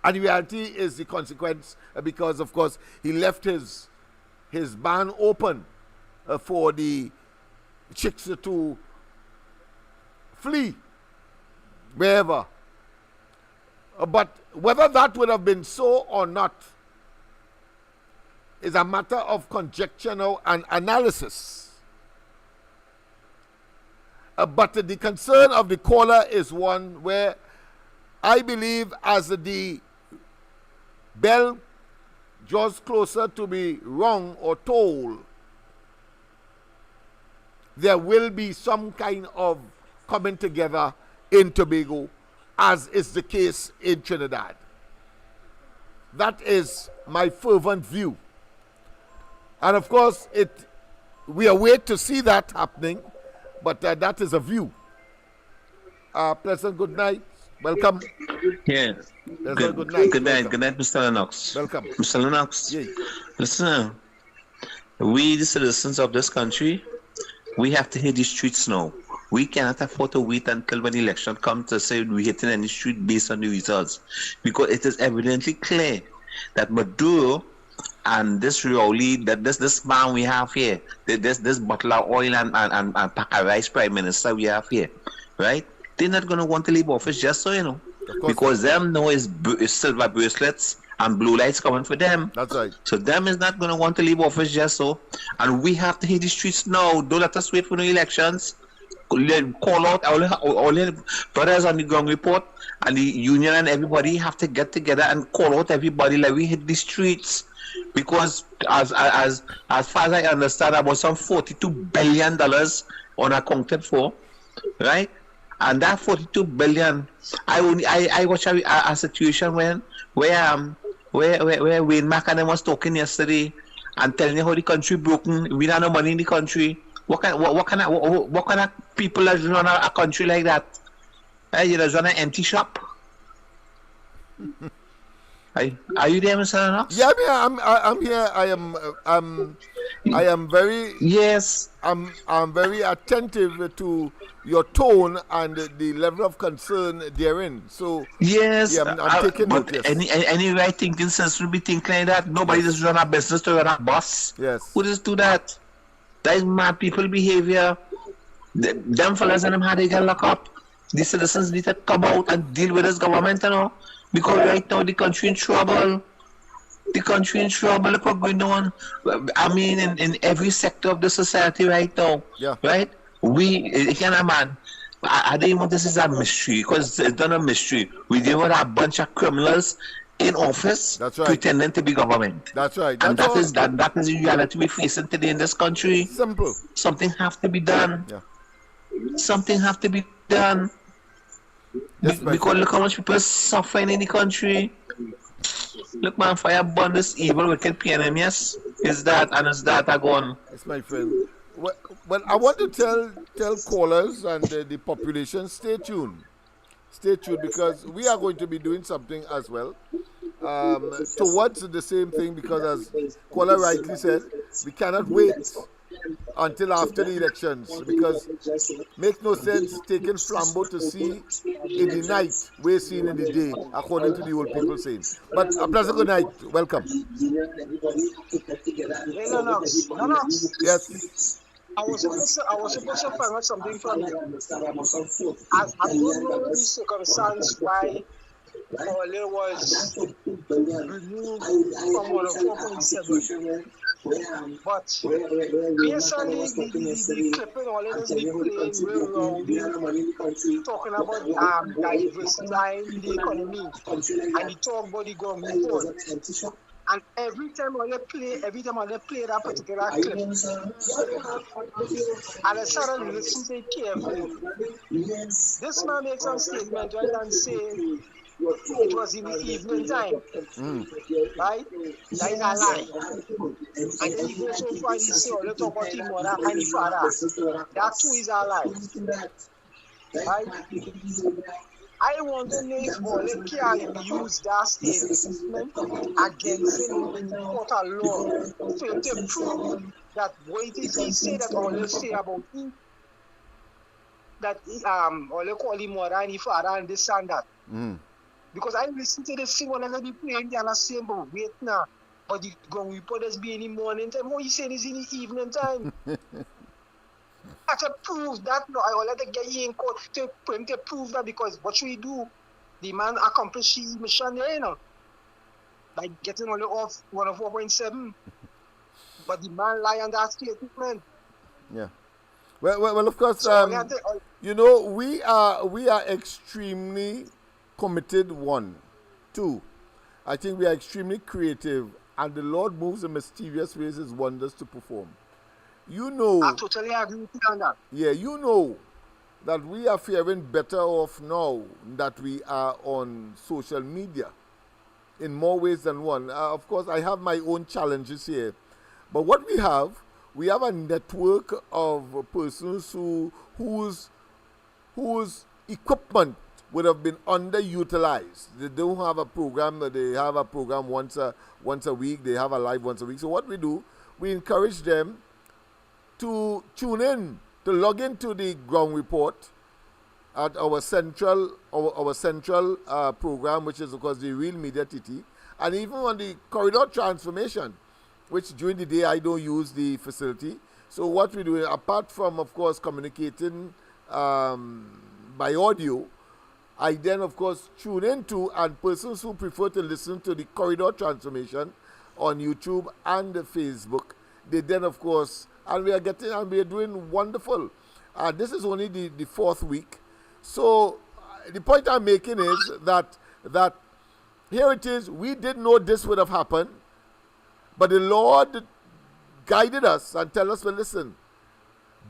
And the reality is the consequence, because, of course, he left his barn open for the chicks to flee wherever. But whether that would have been so or not is a matter of conjecture now and analysis. But the concern of the caller is one where I believe as the bell draws closer to be rung or toll, there will be some kind of coming together in Tobago, as is the case in Trinidad. That is my fervent view. And of course, we await to see that happening, but that is a view. Pleasant good night. Welcome. Yeah. Good night. Good night. Good night, Mr. Lennox. Welcome. Mr. Lennox. Yeah. Listen, we, the citizens of this country, we have to hit the streets now. We cannot afford to wait until when the election comes to say we're hitting any street based on the results. Because it is evidently clear that Maduro and this Rowley, that this man we have here, this bottle of oil and pack of rice prime minister we have here, right? They're not going to want to leave office just so, you know. Because them know is silver bracelets and blue lights coming for them. That's right. So them is not going to want to leave office just so. And we have to hit the streets now. Don't let us wait for the elections. Call out all the brothers on the ground report and the union and everybody have to get together and call out everybody like we hit the streets. Because as far as I understand, about some $42 billion unaccounted for, right? And that 42 billion, I watched a situation where Wayne McAdam was talking yesterday and telling you how the country broken. We don't have no money in the country. What kind of people that run a country like that? You just run an empty shop. Are you there, Mr. Lennox? Yeah, I'm here. I am very I'm very attentive to your tone and the level of concern therein. So yes, yeah, I'm taking note. Yes. Any right thinking sense will be thinking like that. Nobody just run a business to run a bus. Yes. Who just do that? That is mad people behavior. Them fellas and them how they get locked up. The citizens need to come out and deal with this government, you know. Because right now the country in trouble. The country in trouble. Look what's going on. I mean, in every sector of the society right now. Yeah. Right? Man, I don't want this is a mystery because it's not a mystery. We deal with a bunch of criminals in office pretending to be government. That's right. And that is the reality we're facing today in this country. Simple. Something have to be done. Yeah. Something have to be done. Yes, because look how much people are suffering in the country. Look, man, fire burn this evil, wicked PNM, yes? Is that and is that a gone? Yes, my friend. Well, I want to tell callers and the population, stay tuned. Stay tuned because we are going to be doing something as well towards the same thing because as caller rightly said, we cannot wait until after the elections because make no sense taking flambeau to see in the night we're seeing in the day according to the old people saying. But a pleasant good night. Welcome. Hey, Lennox. Yes. I was supposed to find out something from you. I don't know the circumstance why Ole was removed from 104.7. But based on the clipping, Ole has been playing real around, talking about diversifying the economy, and he talked about the government report. And every time I play that particular clip, and I started listening to it carefully. This man makes some statement right and say it was in the evening time, right? That is a lie. And then he goes so far, he says, oh, let's talk about the mother and the father. That too is a lie. Right? I want to know if Ole can use that statement against him in court of law for him to prove that what it is he said that Ole say about him, that Ole call him mother and his father and this and that. Because I listen to this thing when I be playing the other same, but wait now. But the gun reporters be in the morning time. What you saying is in the evening time. have to prove that. No, I will let the get you in court to prove that, because what should we do? The man accomplished his mission there, by getting only off 104.7. But the man lie on that statement. Yeah. Well, of course, we are extremely committed. 1, 2, I think we are extremely creative, and the Lord moves in mysterious ways His wonders to perform. I totally agree with you on that. Yeah, that we are faring better off now that we are on social media in more ways than one. Of course, I have my own challenges here, but what we have a network of persons whose equipment would have been underutilized. They don't have a program. They have a program once a week. They have a live once a week. So what we do, we encourage them to tune in, to log into the ground report at our central program, which is of course the Real Media TT, and even on the corridor transformation, which during the day I don't use the facility. So what we do, apart from of course communicating by audio, I then of course tune into, and persons who prefer to listen to the corridor transformation on YouTube and Facebook, they then of course, and we are doing wonderful. This is only the 4th week. So the point I'm making is that here it is, we didn't know this would have happened, but the Lord guided us and tell us, well, listen,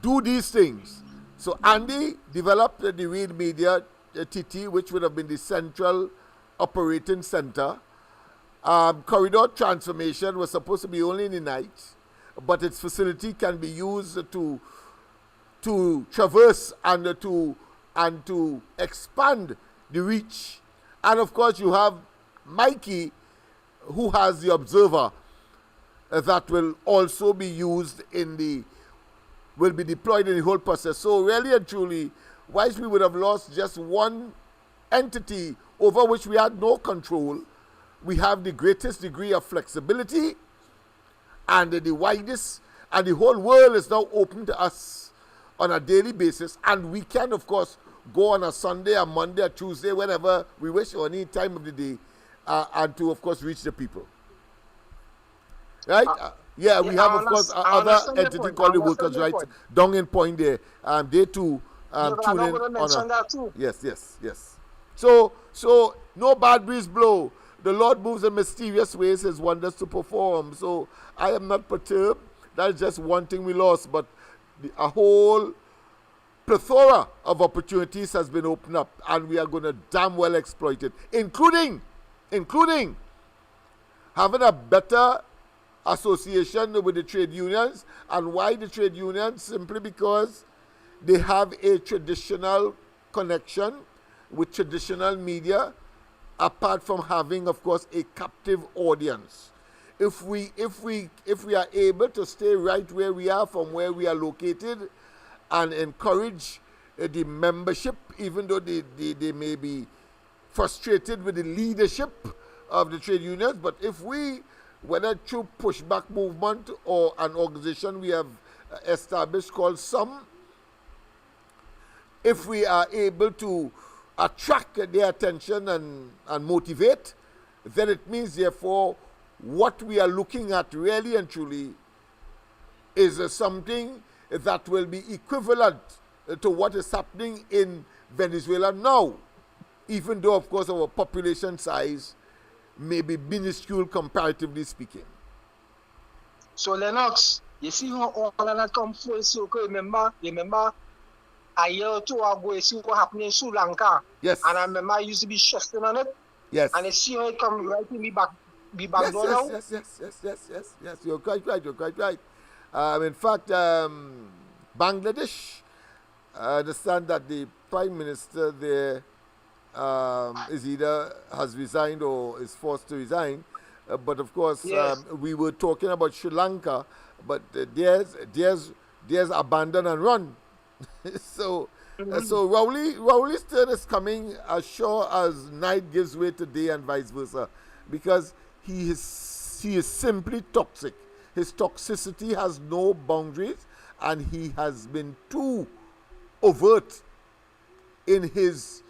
do these things. So Andy developed the Real Media TT, which would have been the central operating center. Corridor transformation was supposed to be only in the night, but its facility can be used to traverse and to expand the reach. And of course you have Mikey, who has the Observer, that will also be used will be deployed in the whole process. So really and truly, whilst we would have lost just one entity over which we had no control, we have the greatest degree of flexibility and the widest, and the whole world is now open to us on a daily basis, and we can of course go on a Sunday, a Monday, a Tuesday, whenever we wish, or any time of the day, and to of course reach the people. Right? We have of course other entity called the Workers' Rights down in Point there. They too tune in on that too. Yes. So no bad breeze blow. The Lord moves in mysterious ways, His wonders to perform. So I am not perturbed. That is just one thing we lost, but a whole plethora of opportunities has been opened up, and we are going to damn well exploit it, including having a better association with the trade unions. And why the trade unions? Simply because they have a traditional connection with traditional media, apart from having of course a captive audience. If we are able to stay right where we are from where we are located, and encourage the membership, even though they may be frustrated with the leadership of the trade unions, but if we, whether through pushback movement or an organization we have established called SOME, if we are able to attract their attention and motivate, then it means therefore what we are looking at really and truly is something that will be equivalent to what is happening in Venezuela now, even though of course our population size may be minuscule comparatively speaking. So LENNOX, you see how all of that come full circle. Remember a year or two ago, you see what happened in Sri Lanka. Yes. And I remember I used to be stressing on it. Yes. And you see how it come right to me back now. Yes. You're quite right. In fact, Bangladesh, I understand that the Prime Minister there is either has resigned or is forced to resign. But of course, we were talking about Sri Lanka, but there's abandon and run. So Rowley's turn is coming as sure as night gives way to day and vice versa, because he is simply toxic. His toxicity has no boundaries, and he has been too overt in his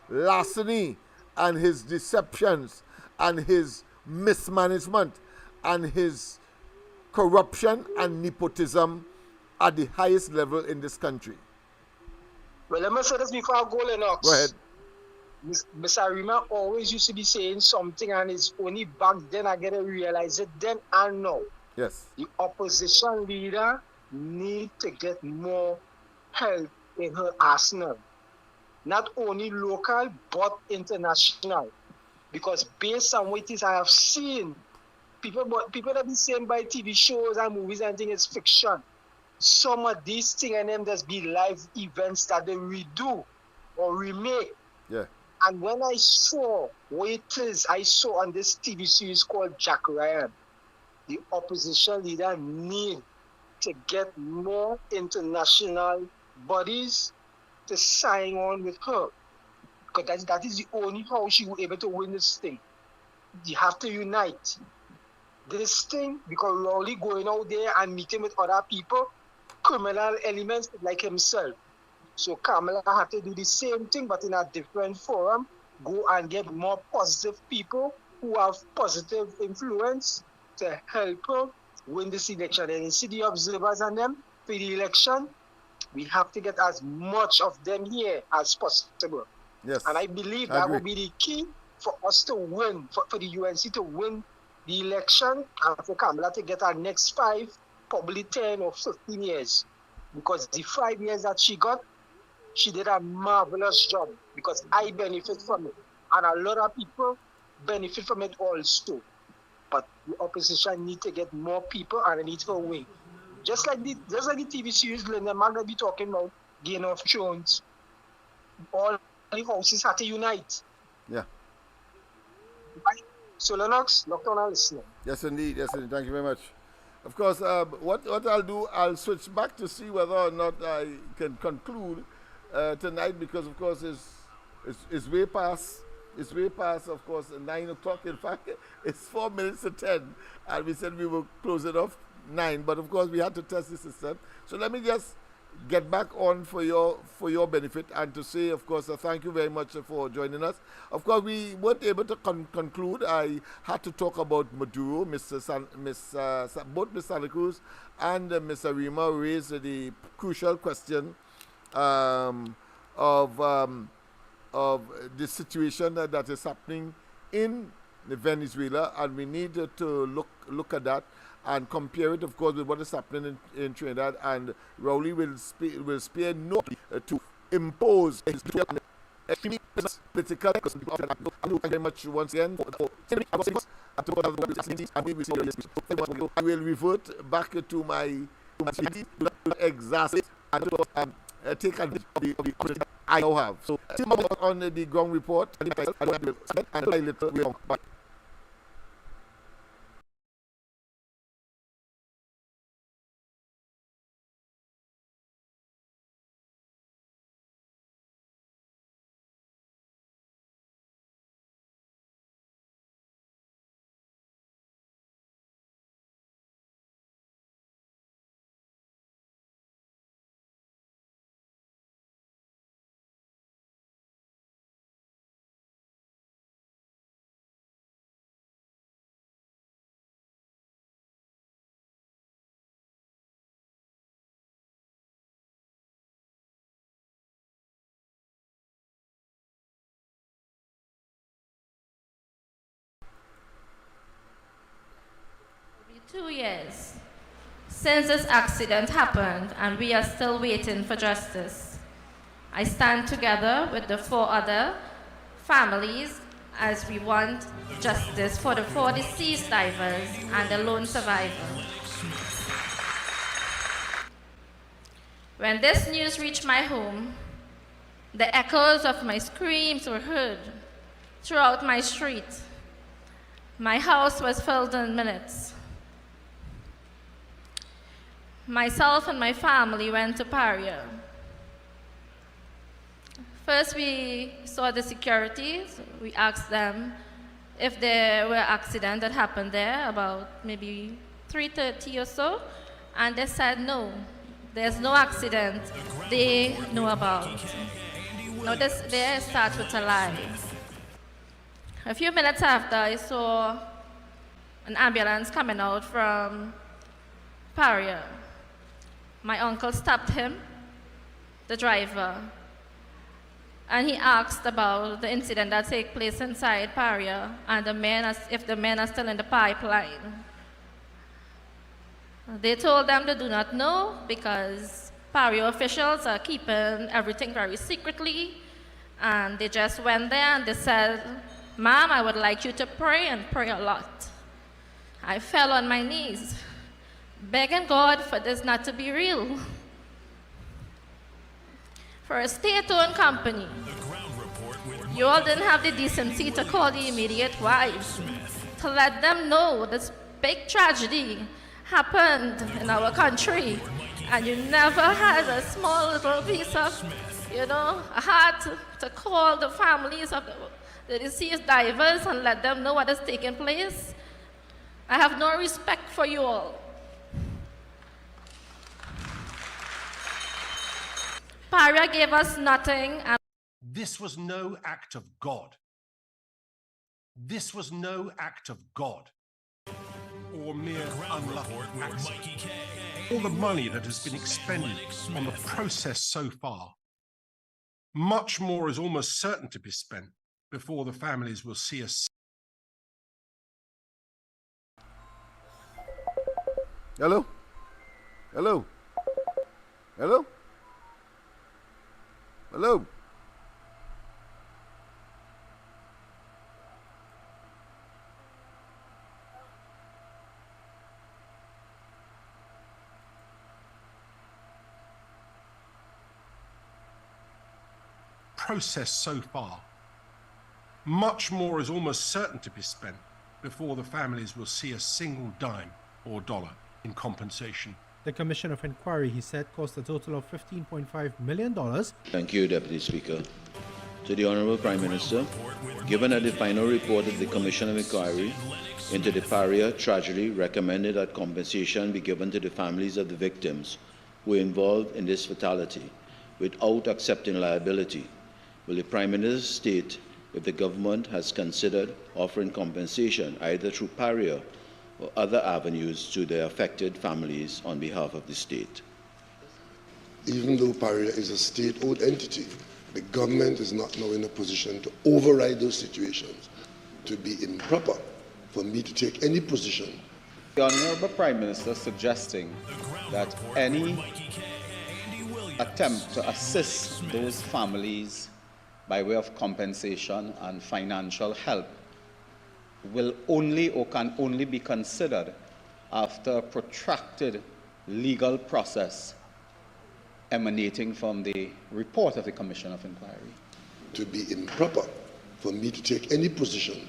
larceny and his deceptions and his mismanagement and his corruption and nepotism at the highest level in this country. Well, let me say this before I go, Lennox. Go ahead. Mr. Rima always used to be saying something, and it's only back then I get to realize it then and now. Yes. The opposition leader need to get more help in her arsenal. Not only local, but international. Because based on what it is I have seen, people that be saying by TV shows and movies and things, it's fiction. Some of these things and them just be live events that they redo or remake. Yeah. And when I saw what it is I saw on this TV series called Jack Ryan, the opposition leader need to get more international bodies to sign on with her. Because that is the only how she will be able to win this thing. You have to unite. This thing, because Rowley going out there and meeting with other people, criminal elements like himself. So Kamala had to do the same thing, but in a different forum, go and get more positive people who have positive influence to help her win this election. And in city observers and them for the election, we have to get as much of them here as possible. Yes. And I believe that will be the key for us to win, for the UNC to win the election, and for Kamala to get our next 5, probably 10 or 15 years. Because the 5 years that she got, she did a marvelous job, because I benefit from it. And a lot of people benefit from it also. But the opposition need to get more people, and they need to win. Just like the TV series Linda Magna be talking about, Game of Thrones, all the houses had to unite. Yeah. Right? So Lennox, locked on and listening. Yes, indeed. Yes, indeed. Thank you very much. Of course, what I'll do, I'll switch back to see whether or not I can conclude tonight, because of course it's way past. It's way past, of course, 9 o'clock. In fact, it's 4 minutes to 10, and we said we will close it off 9. But of course, we had to test the system. So let me just get back on for your benefit, and to say, of course, thank you very much for joining us. Of course, we weren't able to conclude. I had to talk about Maduro. Both Ms. Santa Cruz and Ms. Arima raised the crucial question of the situation that is happening in Venezuela, and we need to look at that and compare it, of course, with what is happening in Trinidad. And Rowley will spare no to impose extremely political. Thank you very much once again I will revert back to my exacerbate and take advantage of the opportunity I now have. So, on the ground report, and a little way on. Bye. It'll be 2 years since this accident happened, and we are still waiting for justice. I stand together with the 4 other families as we want justice for the 4 deceased divers and the lone survivor. When this news reached my home, the echoes of my screams were heard throughout my street. My house was filled in minutes. Myself and my family went to Paria. First, we saw the securities. We asked them if there were accidents that happened there about maybe 3:30 or so, and they said no, there's no accident they know about. Now they start with a lie. A few minutes after, I saw an ambulance coming out from Paria. My uncle stopped him, the driver, and he asked about the incident that took place inside Paria and if the men are still in the pipeline. They told them they do not know because Paria officials are keeping everything very secretly, and they just went there and they said, "Ma'am, I would like you to pray and pray a lot." I fell on my knees, begging God for this not to be real. For a state-owned company, you all didn't have the decency to call the immediate wives to let them know this big tragedy happened in our country, and you never had a small little piece of, a heart to call the families of the deceased divers and let them know what is taking place. I have no respect for you all. Paria gave us nothing. This was no act of God. This was no act of God or mere unlucky accident. All the money that has been expended on the process so far, much more is almost certain to be spent before the families will see us. Hello? Hello? Hello? Hello? Process so far, much more is almost certain to be spent before the families will see a single dime or dollar in compensation. The Commission of Inquiry, he said, cost a total of $15.5 million. Thank you, Deputy Speaker. To the Honourable Prime Minister, given that the final report of the Commission of Inquiry into the Paria tragedy recommended that compensation be given to the families of the victims who were involved in this fatality without accepting liability, will the Prime Minister state if the government has considered offering compensation either through Paria or other avenues to the affected families on behalf of the state? Even though Paria is a state-owned entity, the government is not now in a position to override those situations. To be improper for me to take any position. The Honourable Prime Minister suggesting that any attempt to assist those families by way of compensation and financial help will only or can only be considered after a protracted legal process emanating from the report of the Commission of Inquiry. To be improper for me to take any position.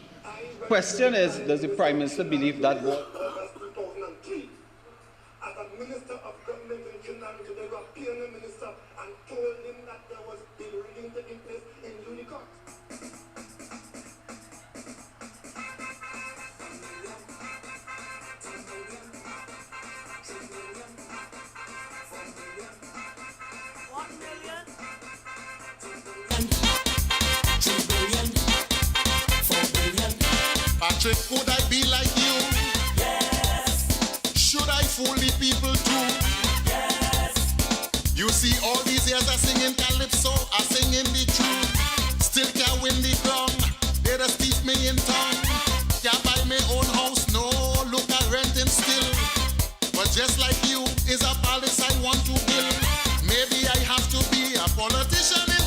Question is, does the Prime Minister believe that was... As a Minister of Government in Trinidad, they were appearing the minister and told him that there was bill reading taking place in Unicourt. Patrick, could I be like you? Yes. Should I fool the people too? Yes. You see, all these years I singing calypso, I singing the truth. Still can't win the crown. They just teach me in tongue. Can't buy my own house, no. Look at renting still. But just like you, is a palace I want to build. Maybe I have to be a politician in